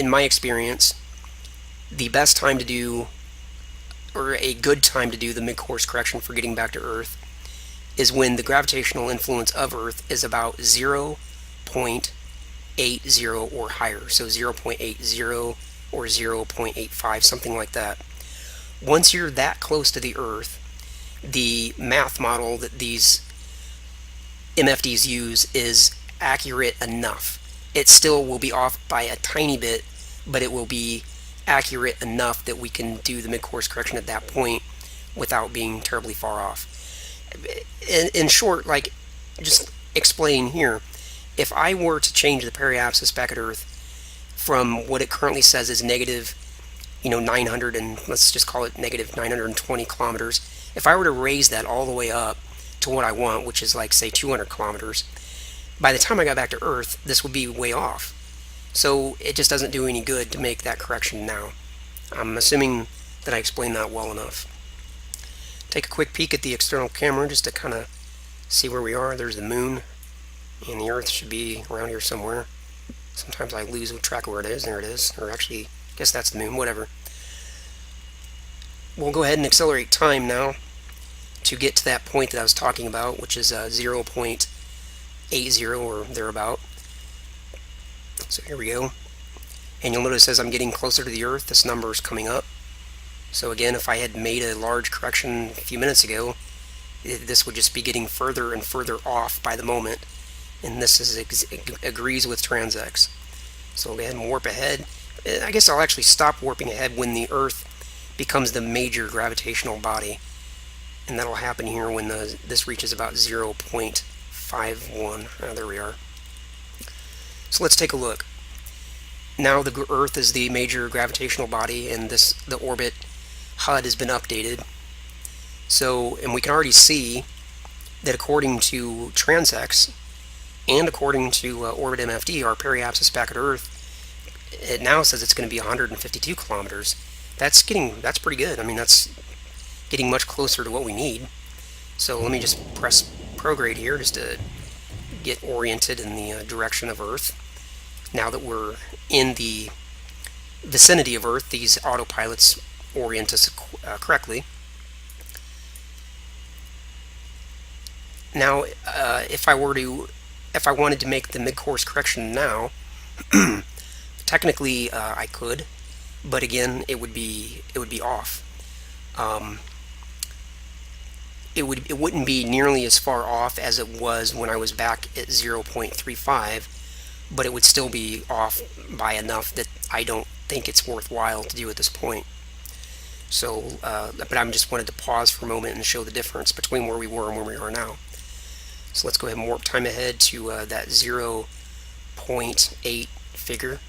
my experience, the best time to do, or a good time to do the mid-course correction for getting back to Earth, is when the gravitational influence of Earth is about 0.80 or higher. So 0.80 or 0.85, something like that. Once you're that close to the Earth, the math model that these MFDs use is accurate enough. It still will be off by a tiny bit, but it will be accurate enough that we can do the mid-course correction at that point without being terribly far off. In short, like just explain here, if I were to change the periapsis back at Earth from what it currently says is negative 900, and let's just call it negative 920 kilometers, if I were to raise that all the way up to what I want, which is like say 200 kilometers, by the time I got back to Earth, this would be way off. So it just doesn't do any good to make that correction now. I'm assuming that I explained that well enough. Take a quick peek at the external camera just to kind of see where we are. There's the moon, and the Earth should be around here somewhere. Sometimes I lose track of where it is. There it is. Or actually, I guess that's the moon, whatever. We'll go ahead and accelerate time now to get to that point that I was talking about, which is 0.80 or thereabout. So here we go. And you'll notice as I'm getting closer to the Earth, this number is coming up. So again, if I had made a large correction a few minutes ago, this would just be getting further and further off by the moment. And this agrees with TransX. So go ahead and warp ahead. I guess I'll actually stop warping ahead when the Earth becomes the major gravitational body. And that'll happen here when this reaches about 0.51. There we are. So let's take a look. Now the Earth is the major gravitational body, and the orbit HUD has been updated. So, and we can already see that according to TransX and according to Orbit MFD, our periapsis back at Earth, it now says it's going to be 152 kilometers. That's pretty good. I mean, that's getting much closer to what we need. So let me just press prograde here just to get oriented in the direction of Earth. Now that we're in the vicinity of Earth, these autopilots orient us correctly. Now, if I wanted to make the mid-course correction now, technically I could, but again, it would be off. It wouldn't be nearly as far off as it was when I was back at 0.35, but it would still be off by enough that I don't think it's worthwhile to do at this point. So, but I just wanted to pause for a moment and show the difference between where we were and where we are now. So let's go ahead and warp time ahead to that 0.8 figure.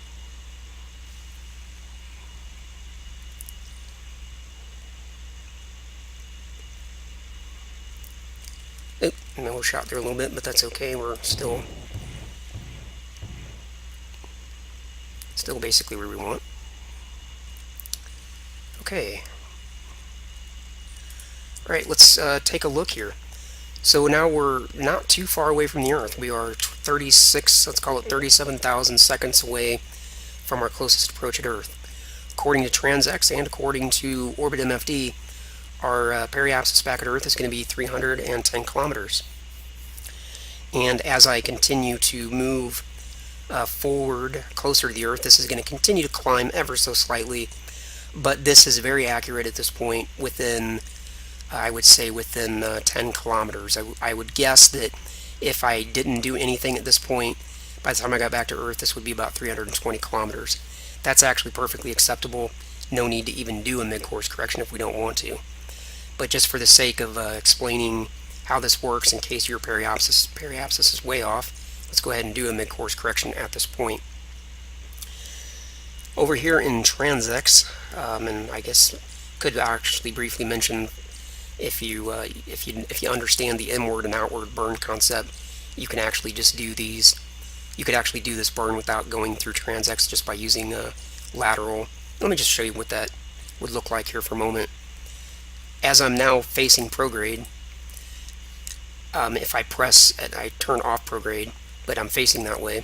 Oh, and we'll shot there a little bit, but that's okay. We're still basically where we want. Okay. Alright, let's take a look here. So now we're not too far away from the Earth. We are 36, let's call it 37,000 seconds away from our closest approach at Earth. According to TransX and according to Orbit MFD, our periapsis back at Earth is going to be 310 kilometers. And as I continue to move forward closer to the Earth, this is going to continue to climb ever so slightly, but this is very accurate at this point, within I would say within 10 kilometers. I would guess that if I didn't do anything at this point, by the time I got back to Earth, this would be about 320 kilometers. That's actually perfectly acceptable. no need to even do a mid-course correction if we don't want to. But just for the sake of explaining how this works in case your periapsis is way off, let's go ahead and do a mid-course correction at this point. Over here in TransX, and I guess could actually briefly mention, if you understand the inward and outward burn concept, you can actually just do these. You could actually do this burn without going through TransX just by using a lateral. Let me just show you what that would look like here for a moment. As I'm now facing prograde, if I press and I turn off prograde, but I'm facing that way,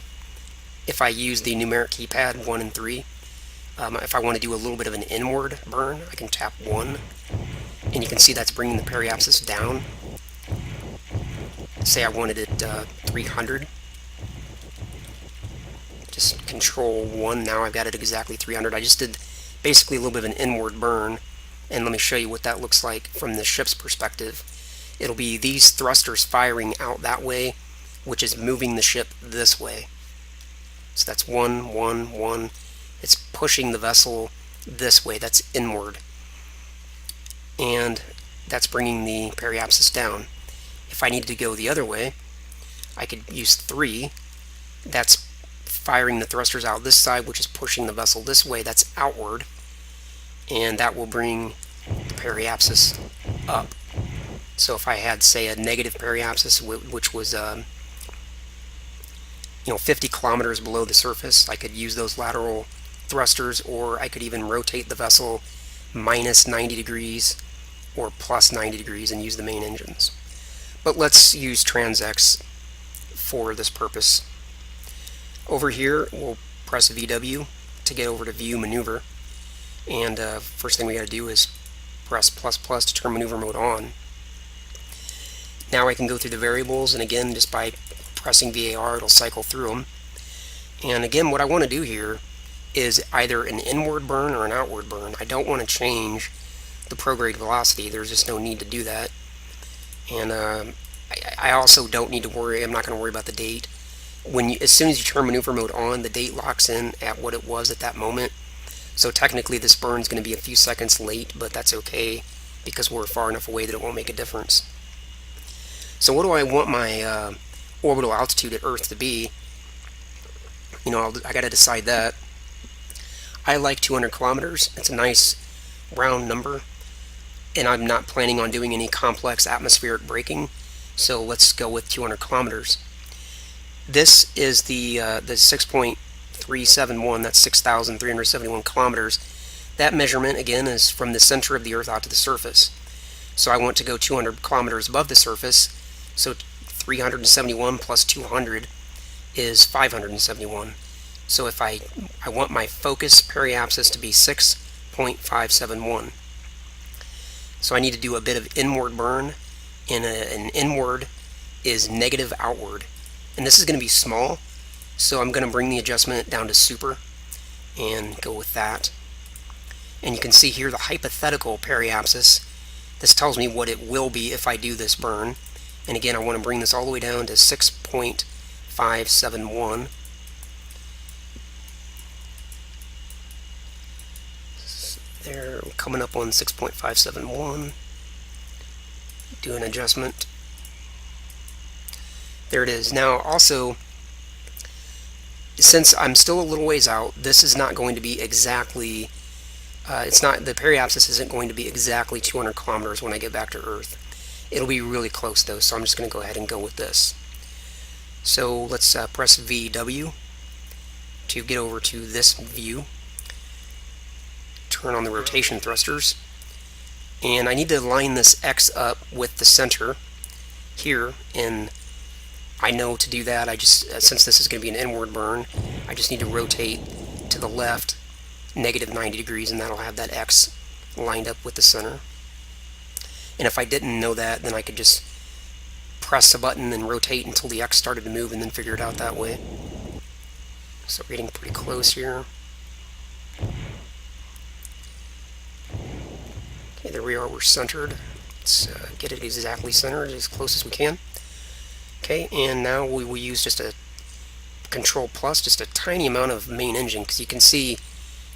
if I use the numeric keypad 1 and 3, if I want to do a little bit of an inward burn, I can tap 1, and you can see that's bringing the periapsis down. Say I wanted it 300. Just control 1, now I've got it exactly 300. I just did basically a little bit of an inward burn, and let me show you what that looks like from the ship's perspective. It'll be these thrusters firing out that way, which is moving the ship this way. So that's 1, 1, 1. It's pushing the vessel this way, that's inward. And that's bringing the periapsis down. If I needed to go the other way, I could use 3. That's firing the thrusters out this side, which is pushing the vessel this way, that's outward. And that will bring the periapsis up. So if I had, say, a negative periapsis, which was 50 kilometers below the surface, I could use those lateral thrusters, or I could even rotate the vessel minus 90 degrees or plus 90 degrees and use the main engines. But let's use TransX for this purpose. Over here, we'll press VW to get over to View Maneuver, and first thing we got to do is press plus plus to turn maneuver mode on. Now I can go through the variables, and again, just by pressing VAR, it'll cycle through them. And again, what I want to do here is either an inward burn or an outward burn. I don't want to change the prograde velocity. There's just no need to do that. And I also don't need to worry. I'm not going to worry about the date. As soon as you turn maneuver mode on, the date locks in at what it was at that moment. So technically this burn is going to be a few seconds late, but that's okay because we're far enough away that it won't make a difference. So what do I want my orbital altitude at Earth to be? I got to decide that. I like 200 kilometers. It's a nice round number, and I'm not planning on doing any complex atmospheric braking, so let's go with 200 kilometers. This is the 6.371, that's 6,371 kilometers. That measurement, again, is from the center of the Earth out to the surface. So I want to go 200 kilometers above the surface, so 371 plus 200 is 571. So if I want my focus periapsis to be 6.571. So I need to do a bit of inward burn, and an inward is negative outward. And this is going to be small, so I'm going to bring the adjustment down to super and go with that. And you can see here the hypothetical periapsis. This tells me what it will be if I do this burn. And again, I want to bring this all the way down to 6.571. There, coming up on 6.571. Do an adjustment. There it is. Now also, since I'm still a little ways out, this is not going to be exactly, the periapsis isn't going to be exactly 200 kilometers when I get back to Earth. It'll be really close though, so I'm just going to go ahead and go with this. So let's press VW to get over to this view. Turn on the rotation thrusters, and I need to line this X up with the center here, and I know to do that, since this is going to be an inward burn, I just need to rotate to the left negative 90 degrees, and that'll have that X lined up with the center. And if I didn't know that, then I could just press a button and rotate until the X started to move and then figure it out that way. So we're getting pretty close here. Okay, there we are, we're centered. Let's get it exactly centered as close as we can. Okay, and now we will use just a control plus, just a tiny amount of main engine, because you can see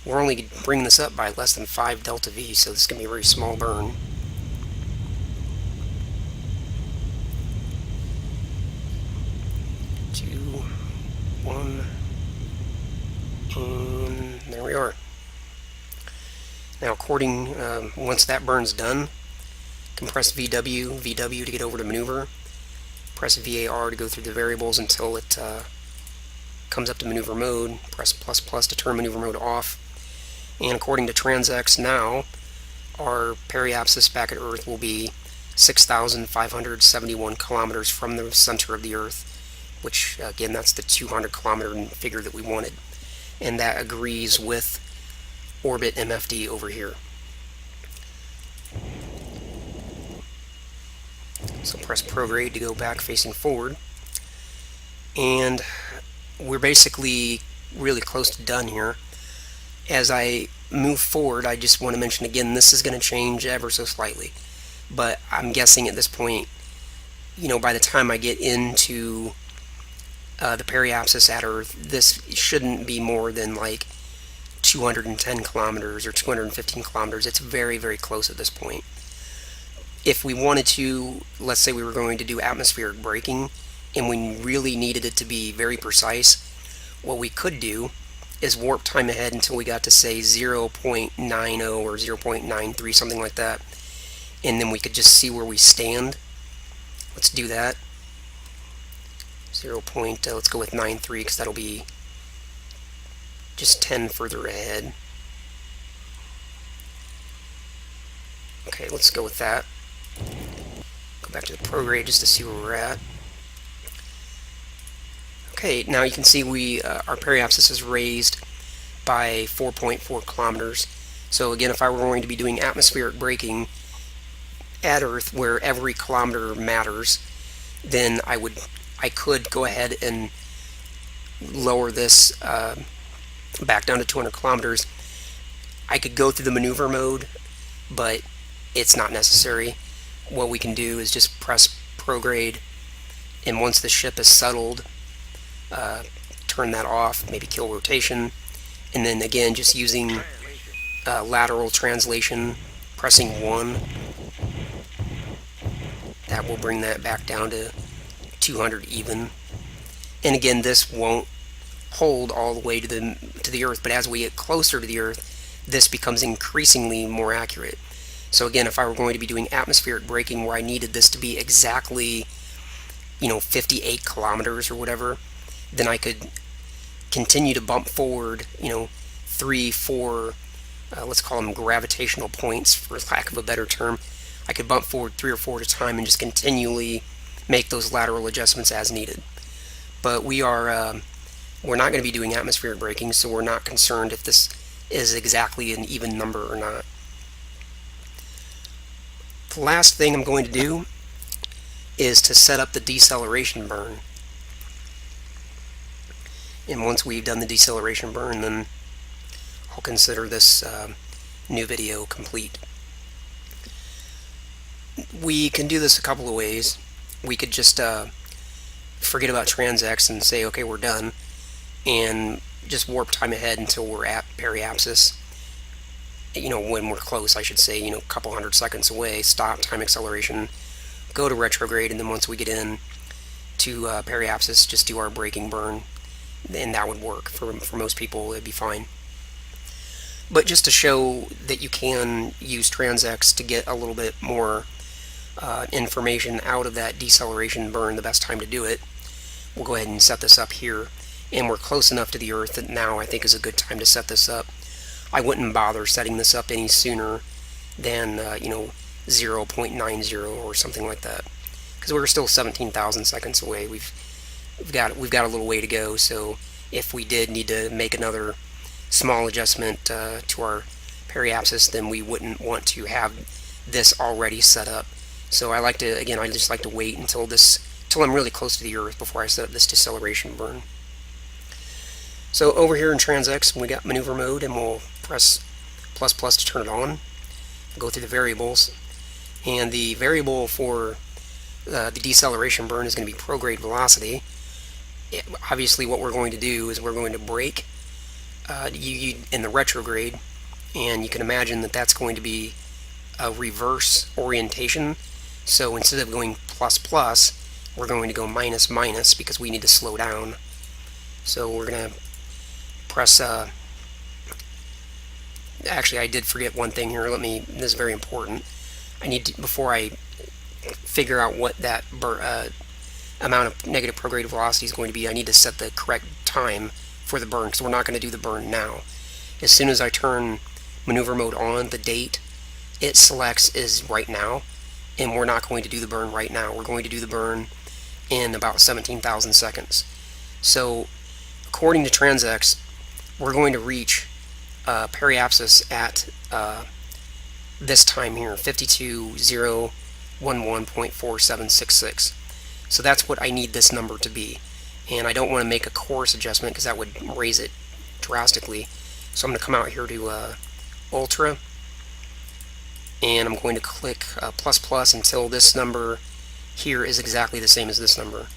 We're only bringing this up by less than 5 delta V, so this is going to be a very small burn. Two, one, and there we are. Now, once that burn's done, compress VW to get over to maneuver, press VAR to go through the variables until it comes up to maneuver mode, press ++ to turn maneuver mode off, and according to TransX now, our periapsis back at Earth will be 6,571 kilometers from the center of the Earth, which again, that's the 200 kilometer figure that we wanted, and that agrees with orbit MFD over here. So press prograde to go back facing forward, and we're basically really close to done here. As I move forward, I just want to mention again, this is going to change ever so slightly, but I'm guessing at this point, by the time I get into the periapsis at Earth, this shouldn't be more than like 210 kilometers or 215 kilometers. It's very, very close at this point. If we wanted to, let's say we were going to do atmospheric braking and we really needed it to be very precise, what we could do is warp time ahead until we got to say 0.90 or 0.93, something like that, and then we could just see where we stand. Let's do that. Let's go with 93 because that'll be just 10 further ahead. Okay, let's go with that. Go back to the prograde just to see where we're at. Okay, now you can see our periapsis is raised by 4.4 kilometers. So again, if I were going to be doing atmospheric braking at Earth, where every kilometer matters, then I could go ahead and lower this back down to 200 kilometers. I could go through the maneuver mode, but it's not necessary. What we can do is just press prograde, and once the ship is settled, turn that off, maybe kill rotation, and then again just using lateral translation, pressing 1, that will bring that back down to 200 even. And again, this won't hold all the way to the Earth, but as we get closer to the Earth, this becomes increasingly more accurate. So again, if I were going to be doing atmospheric braking where I needed this to be exactly 58 kilometers or whatever, then I could continue to bump forward 3, 4, let's call them gravitational points for lack of a better term. I could bump forward 3 or 4 at a time and just continually make those lateral adjustments as needed. But we're not going to be doing atmospheric braking, so we're not concerned if this is exactly an even number or not. The last thing I'm going to do is to set up the deceleration burn. And once we've done the deceleration burn, then I'll consider this new video complete. We can do this a couple of ways. We could just forget about TransX and say, okay, we're done, and just warp time ahead until we're at periapsis. When we're close, I should say, a couple hundred seconds away, stop time acceleration, go to retrograde, and then once we get in to periapsis, just do our braking burn, and that would work. For most people, it'd be fine. But just to show that you can use TransX to get a little bit more information out of that deceleration burn, the best time to do it, we'll go ahead and set this up here. And we're close enough to the Earth that now I think is a good time to set this up. I wouldn't bother setting this up any sooner than 0.90 or something like that, because we're still 17,000 seconds away. We've got a little way to go. So if we did need to make another small adjustment to our periapsis, then we wouldn't want to have this already set up. So I just like to wait until I'm really close to the Earth before I set up this deceleration burn. So over here in TransX, we got maneuver mode, and we'll press ++ to turn it on. Go through the variables, and the variable for the deceleration burn is going to be prograde velocity. Obviously, what we're going to do is we're going to brake in the retrograde, and you can imagine that that's going to be a reverse orientation. So instead of going plus plus, we're going to go minus minus because we need to slow down. So we're going to press, actually I did forget one thing here. This is very important. I need to, before I figure out what that amount of negative prograde velocity is going to be, I need to set the correct time for the burn, because we're not going to do the burn now. As soon as I turn maneuver mode on, the date it selects is right now, and we're not going to do the burn right now. We're going to do the burn in about 17,000 seconds. So according to TransX, we're going to reach periapsis at this time here, 52,011.4766. So that's what I need this number to be. And I don't want to make a course adjustment because that would raise it drastically. So I'm going to come out here to Ultra, and I'm going to click plus plus until this number here is exactly the same as this number,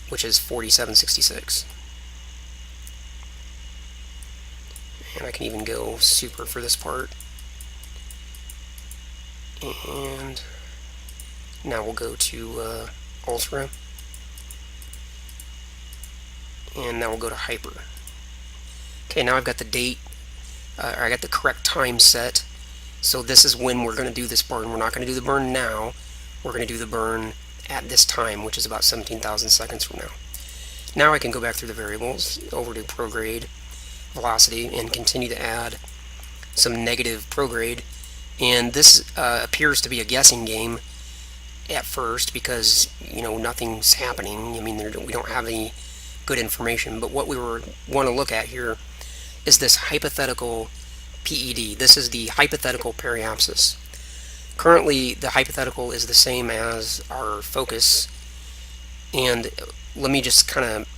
which is 4766. And I can even go super for this part. And now we'll go to Ultra, and now we'll go to Hyper. Okay, now I've got the date, I got the correct time set. So this is when we're going to do this burn. We're not going to do the burn now. We're going to do the burn at this time, which is about 17,000 seconds from now. Now I can go back through the variables, over to prograde velocity, and continue to add some negative prograde. And this appears to be a guessing game at first because, you know, nothing's happening. I mean, we don't have any good information. But what we want to look at here is this hypothetical PED. This is the hypothetical periapsis. Currently, the hypothetical is the same as our focus. And let me just kind of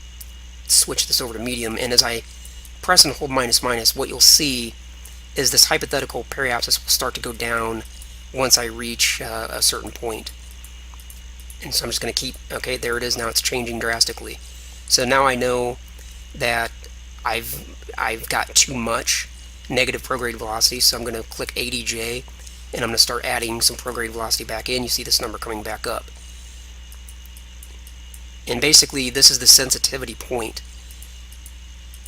switch this over to medium. And as I press and hold minus minus, what you'll see is this hypothetical periapsis will start to go down once I reach a certain point. And so I'm just going to keep, okay, there it is. Now it's changing drastically. So now I know that I've got too much negative prograde velocity, so I'm going to click ADJ, and I'm going to start adding some prograde velocity back in. You see this number coming back up. And basically, this is the sensitivity point.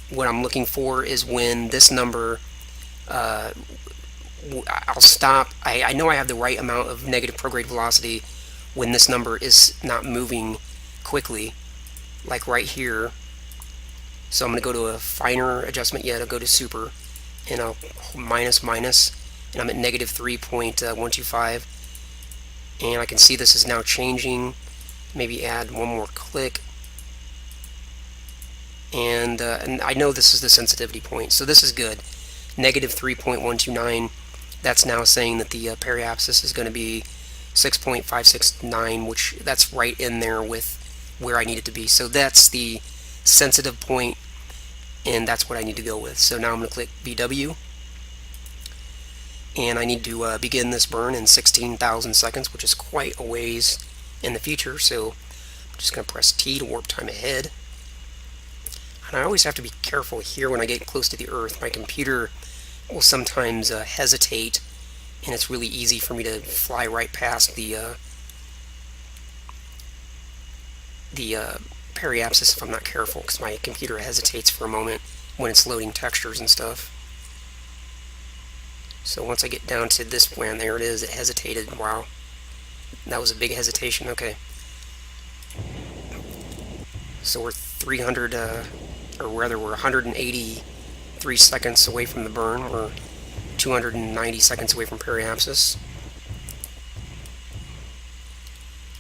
What I'm looking for is when this number, I'll stop. I know I have the right amount of negative prograde velocity when this number is not moving quickly, like right here. So I'm going to go to a finer adjustment yet. I'll go to super, and I'll minus minus, and I'm at negative 3.125, and I can see this is now changing. Maybe add one more click, and I know this is the sensitivity point, so this is good. Negative 3.129, that's now saying that the periapsis is going to be 6.569, which that's right in there with where I need it to be. So that's the sensitive point, and that's what I need to go with. So now I'm going to click VW, and I need to begin this burn in 16,000 seconds, which is quite a ways in the future. So I'm just going to press T to warp time ahead. And I always have to be careful here when I get close to the Earth. My computer will sometimes hesitate, and it's really easy for me to fly right past the periapsis if I'm not careful, because my computer hesitates for a moment when it's loading textures and stuff. So once I get down to this point, there it is, it hesitated. Wow, that was a big hesitation. Okay, so we're 300, or rather we're 183 seconds away from the burn. We're 290 seconds away from periapsis.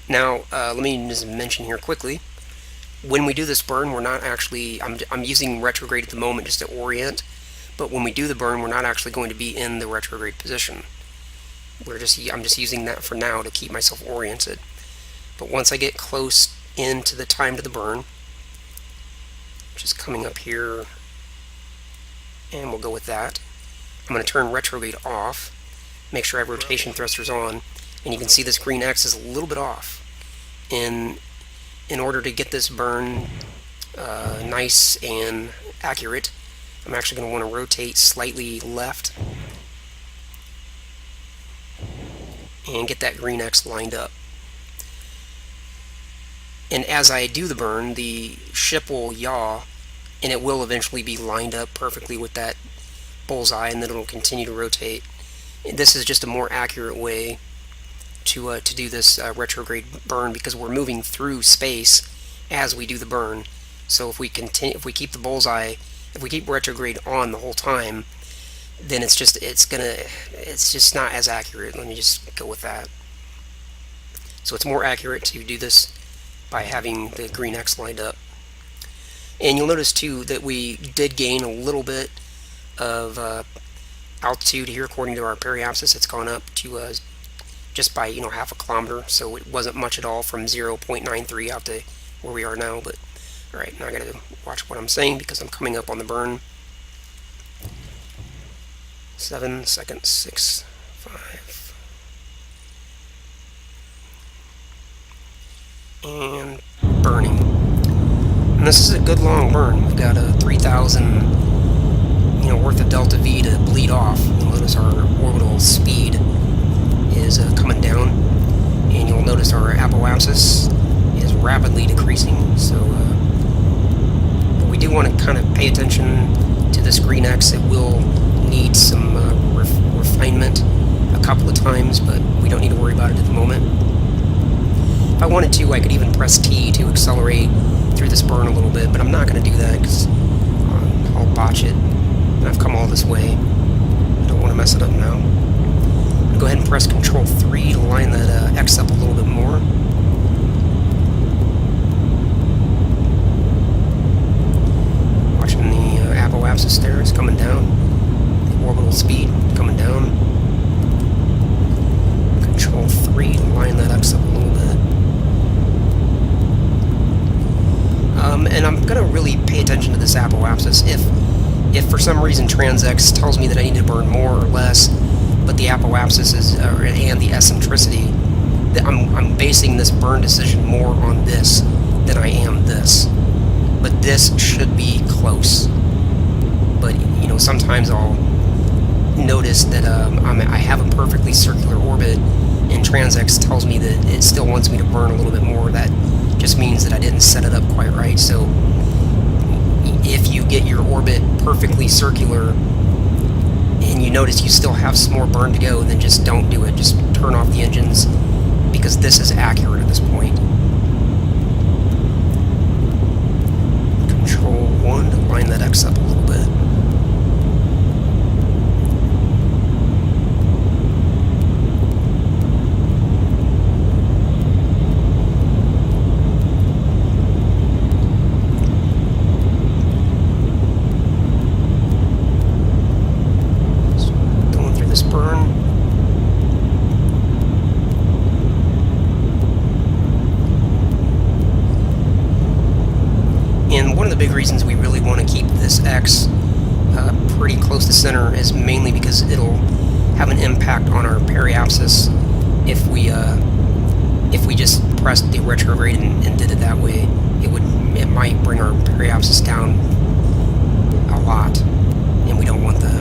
Now, let me just mention here quickly, when we do this burn, we're not actually, I'm using retrograde at the moment just to orient, but when we do the burn, we're not actually going to be in the retrograde position. I'm just using that for now to keep myself oriented. But once I get close into the time to the burn, which is coming up here, and we'll go with that, I'm going to turn retrograde off, make sure I have rotation thrusters on, and you can see this green X is a little bit off. In order to get this burn nice and accurate, I'm actually going to want to rotate slightly left and get that green X lined up. And as I do the burn, the ship will yaw, and it will eventually be lined up perfectly with that bullseye, and then it'll continue to rotate. And this is just a more accurate way to do this retrograde burn, because we're moving through space as we do the burn. So if we keep the bullseye, if we keep retrograde on the whole time, then it's just not as accurate. Let me just go with that. So it's more accurate to do this by having the green X lined up. And you'll notice too that we did gain a little bit of altitude here according to our periapsis. It's gone up to just by half a kilometer, so it wasn't much at all from 0.93 out to where we are now. But alright, now I gotta watch what I'm saying because I'm coming up on the burn. 7 seconds, 6, 5, and burning. And this is a good long burn. We've got a 3,000 worth of delta V to bleed off. You'll notice our orbital speed is coming down, and you'll notice our apoapsis is rapidly decreasing. So we do want to kind of pay attention to this green X. It will need some refinement a couple of times, but we don't need to worry about it at the moment. If I wanted to, I could even press T to accelerate through this burn a little bit, but I'm not going to do that because I'll botch it. And I've come all this way. I don't want to mess it up now. I'm going to go ahead and press Control 3 to line that X up a little bit more. Watching the apoapsis there is coming down. The orbital speed coming down. Control 3 to line that X up a little bit. And I'm going to really pay attention to this apoapsis. If for some reason TransX tells me that I need to burn more or less, but the apoapsis is and the eccentricity, that I'm basing this burn decision more on this than I am this. But this should be close. But sometimes I'll notice that I have a perfectly circular orbit, and TransX tells me that it still wants me to burn a little bit more. That just means that I didn't set it up quite right. So if you get your orbit perfectly circular and you notice you still have some more burn to go, then just don't do it. Just turn off the engines, because this is accurate at this point. Control 1 to line that X up a little bit. Big reasons we really want to keep this X pretty close to center is mainly because it'll have an impact on our periapsis if we just pressed the retrograde and did it that way. It might bring our periapsis down a lot, and we don't want that.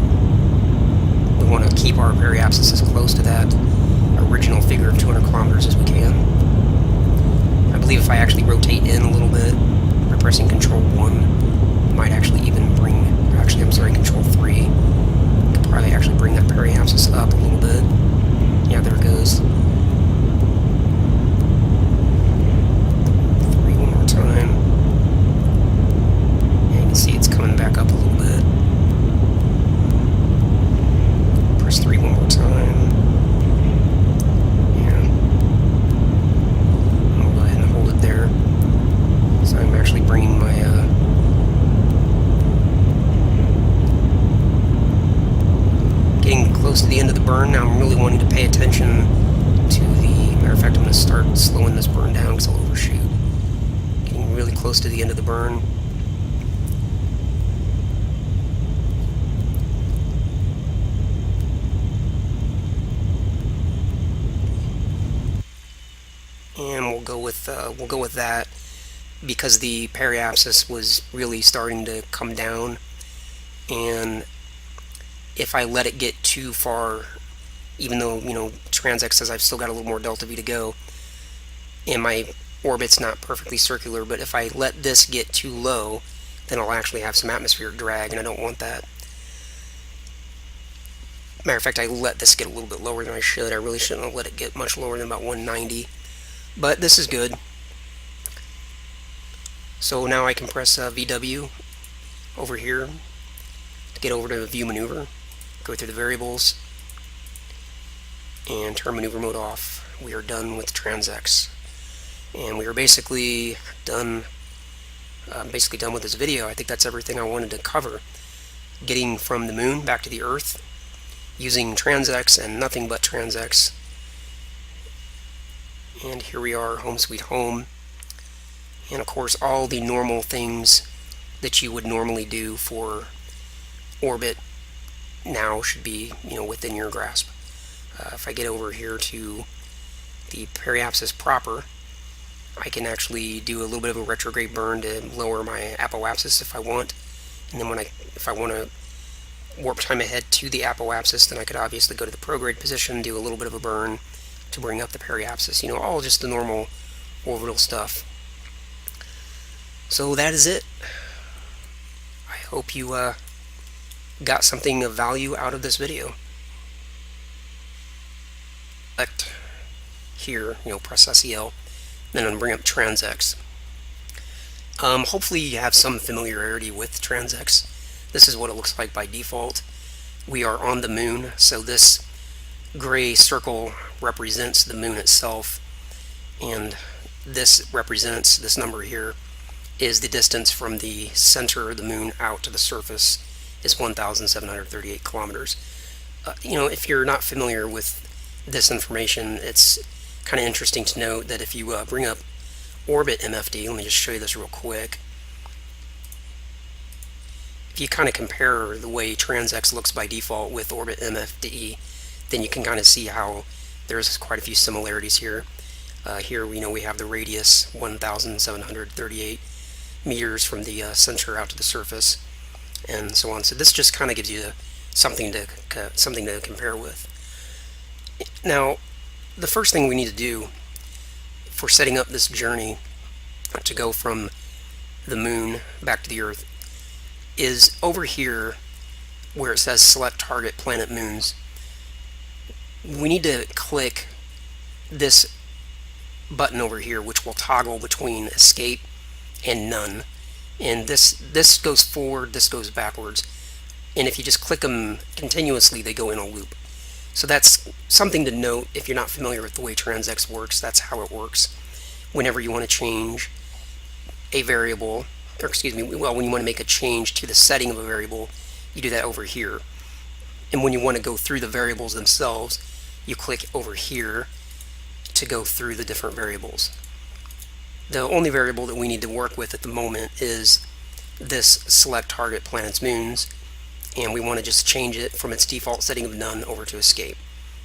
We want to keep our periapsis as close to that original figure of 200 kilometers as we can. I believe if I actually rotate in a little bit, pressing Control 1 might actually even bring, Control 3 could probably actually bring that periapsis up a little bit. Yeah, there it goes. 3 one more time. And you can see it's coming back up a little bit. Press 3 one more time. Yeah. I'll go ahead and hold it there. So I'm actually bringing my getting close to the end of the burn. Now I'm really wanting to pay attention to the, matter of fact, I'm going to start slowing this burn down because I'll overshoot. Getting really close to the end of the burn. And we'll go with that, because the periapsis was really starting to come down. And if I let it get too far, even though, TransX says I've still got a little more delta V to go, and my orbit's not perfectly circular, but if I let this get too low, then I'll actually have some atmospheric drag, and I don't want that. Matter of fact, I let this get a little bit lower than I should. I really shouldn't have let it get much lower than about 190, but this is good. So now I can press VW over here to get over to the view maneuver, go through the variables, and turn maneuver mode off. We are done with TransX, and we are basically done with this video. I think that's everything I wanted to cover. Getting from the moon back to the Earth using TransX and nothing but TransX. And here we are, home sweet home. And of course, all the normal things that you would normally do for orbit now should be, within your grasp. If I get over here to the periapsis proper, I can actually do a little bit of a retrograde burn to lower my apoapsis if I want. And then if I want to warp time ahead to the apoapsis, then I could obviously go to the prograde position, do a little bit of a burn to bring up the periapsis. All just the normal orbital stuff. So that is it. I hope you got something of value out of this video. Select here, press SEL, then I'm going to bring up TransX. Hopefully you have some familiarity with TransX. This is what it looks like by default. We are on the moon, so this gray circle represents the moon itself, and this number here is the distance from the center of the moon out to the surface is 1,738 kilometers. If you're not familiar with this information, it's kind of interesting to note that if you bring up orbit MFD, let me just show you this real quick. If you kind of compare the way TransX looks by default with orbit MFD, then you can kind of see how there's quite a few similarities here. Here we have the radius 1,738 meters from the center out to the surface, and so on. So this just kind of gives you something to compare with. Now, the first thing we need to do for setting up this journey to go from the moon back to the Earth is over here where it says select target planet moons. We need to click this button over here, which will toggle between escape and none. And this goes forward, this goes backwards. And if you just click them continuously, they go in a loop. So that's something to note if you're not familiar with the way TransX works. That's how it works. Whenever you want to change a variable, or when you want to make a change to the setting of a variable, you do that over here. And when you want to go through the variables themselves, you click over here to go through the different variables. The only variable that we need to work with at the moment is this select target planets moons, and we want to just change it from its default setting of none over to escape.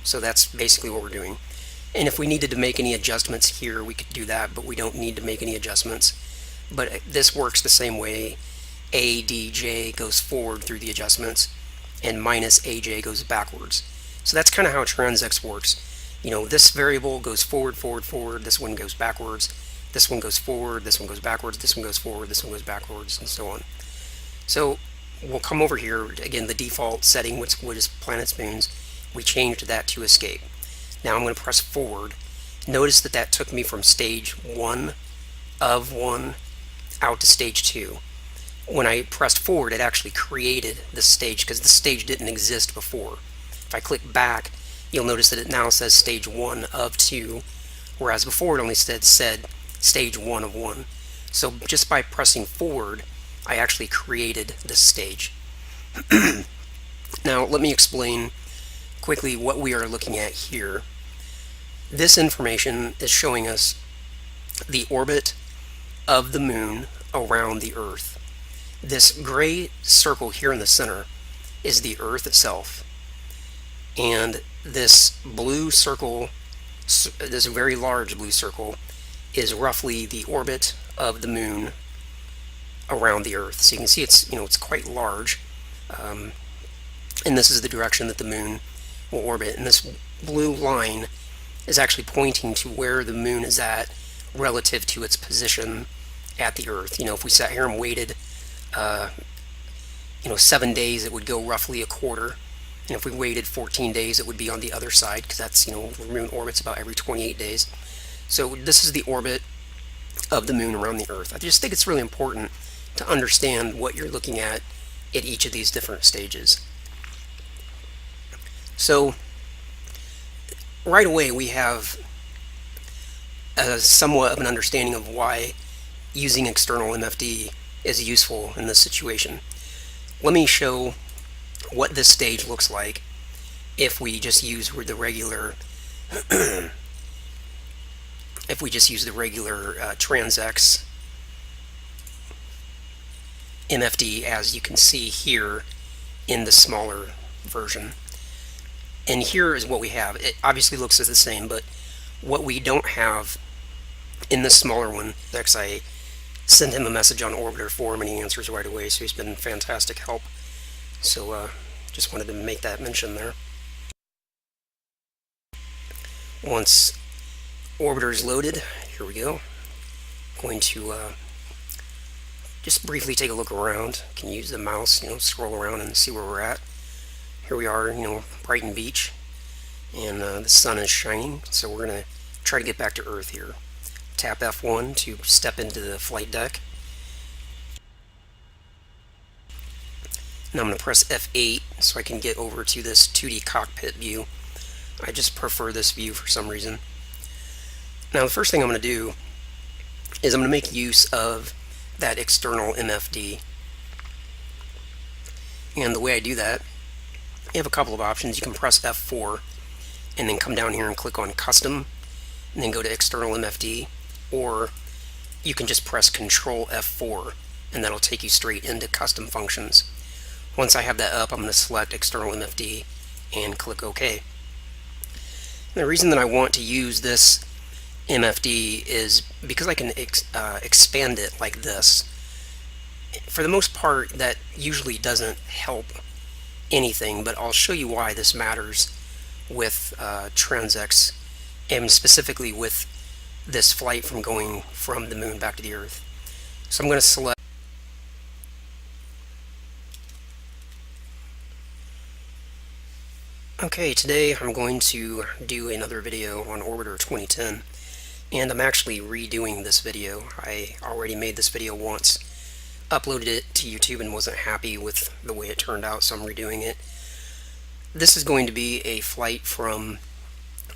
So that's basically what we're doing. And if we needed to make any adjustments here, we could do that, but we don't need to make any adjustments. But this works the same way. ADJ goes forward through the adjustments, and minus AJ goes backwards. So that's kind of how TransX works. This variable goes forward, forward, forward, this one goes backwards, this one goes forward, this one goes backwards, this one goes forward, this one goes backwards, and so on. So we'll come over here, again, the default setting, which is planets moons, we changed that to escape. Now I'm going to press forward. Notice that took me from stage 1 of 1 out to stage 2. When I pressed forward, it actually created this stage, because the stage didn't exist before. If I click back, you'll notice that it now says stage 1 of 2, whereas before it only said stage 1 of 1. So just by pressing forward, I actually created this stage. Now let me explain quickly what we are looking at here. This information is showing us the orbit of the moon around the Earth. This gray circle here in the center is the Earth itself, and this blue circle, this very large blue circle, is roughly the orbit of the moon around the Earth. So you can see it's quite large. And this is the direction that the moon will orbit. And this blue line is actually pointing to where the moon is at relative to its position at the Earth. If we sat here and waited 7 days, it would go roughly a quarter. And if we waited 14 days, it would be on the other side, because that's, the moon orbits about every 28 days. So this is the orbit of the moon around the Earth. I just think it's really important to understand what you're looking at each of these different stages. So right away we have somewhat of an understanding of why using external MFD is useful in this situation. Let me show what this stage looks like if we just use the regular TransX MFD, as you can see here in the smaller version. And here is what we have. It obviously looks the same, but what we don't have in the smaller one, I sent him a message on Orbiter forum and he answers right away, so he's been fantastic help. So just wanted to make that mention there. Once Orbiter is loaded, here we go. I'm going to just briefly take a look around. You can use the mouse, scroll around and see where we're at. Here we are, Brighton Beach, and the sun is shining, so we're going to try to get back to Earth here. Tap F1 to step into the flight deck. Now I'm going to press F8 so I can get over to this 2D cockpit view. I just prefer this view for some reason. Now the first thing I'm going to do is I'm going to make use of that external MFD. And the way I do that, you have a couple of options. You can press F4 and then come down here and click on Custom and then go to External MFD, or you can just press Control F4 and that'll take you straight into Custom Functions. Once I have that up, I'm going to select External MFD and click OK. And the reason that I want to use this MFD is because I can expand it like this. For the most part, that usually doesn't help anything, but I'll show you why this matters with TransX, and specifically with this flight from going from the moon back to the Earth. So I'm going to select. Okay, today I'm going to do another video on Orbiter 2010, and I'm actually redoing this video. I already made this video once, uploaded it to YouTube and wasn't happy with the way it turned out, so I'm redoing it. This is going to be a flight from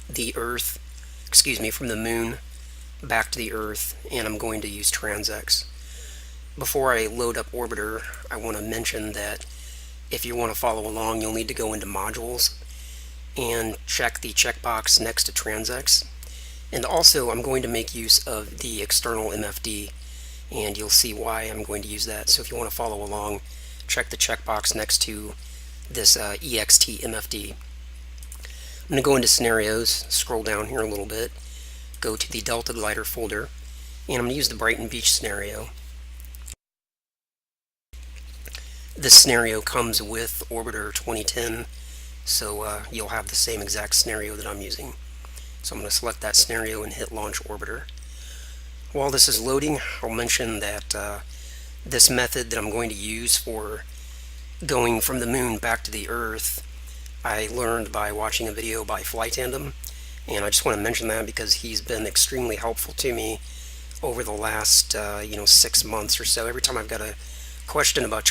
the Earth, from the moon back to the Earth, and I'm going to use TransX. Before I load up Orbiter, I want to mention that if you want to follow along, you'll need to go into Modules and check the checkbox next to TransX. And also, I'm going to make use of the external MFD, and you'll see why I'm going to use that. So if you want to follow along, check the checkbox next to this EXT MFD. I'm going to go into Scenarios, scroll down here a little bit, go to the Delta Glider folder, and I'm going to use the Brighton Beach scenario. This scenario comes with Orbiter 2010, so you'll have the same exact scenario that I'm using. So I'm going to select that scenario and hit Launch Orbiter. While this is loading, I'll mention that this method that I'm going to use for going from the moon back to the Earth, I learned by watching a video by Flight Tandem, and I just want to mention that because he's been extremely helpful to me over the last 6 months or so. Every time I've got a question about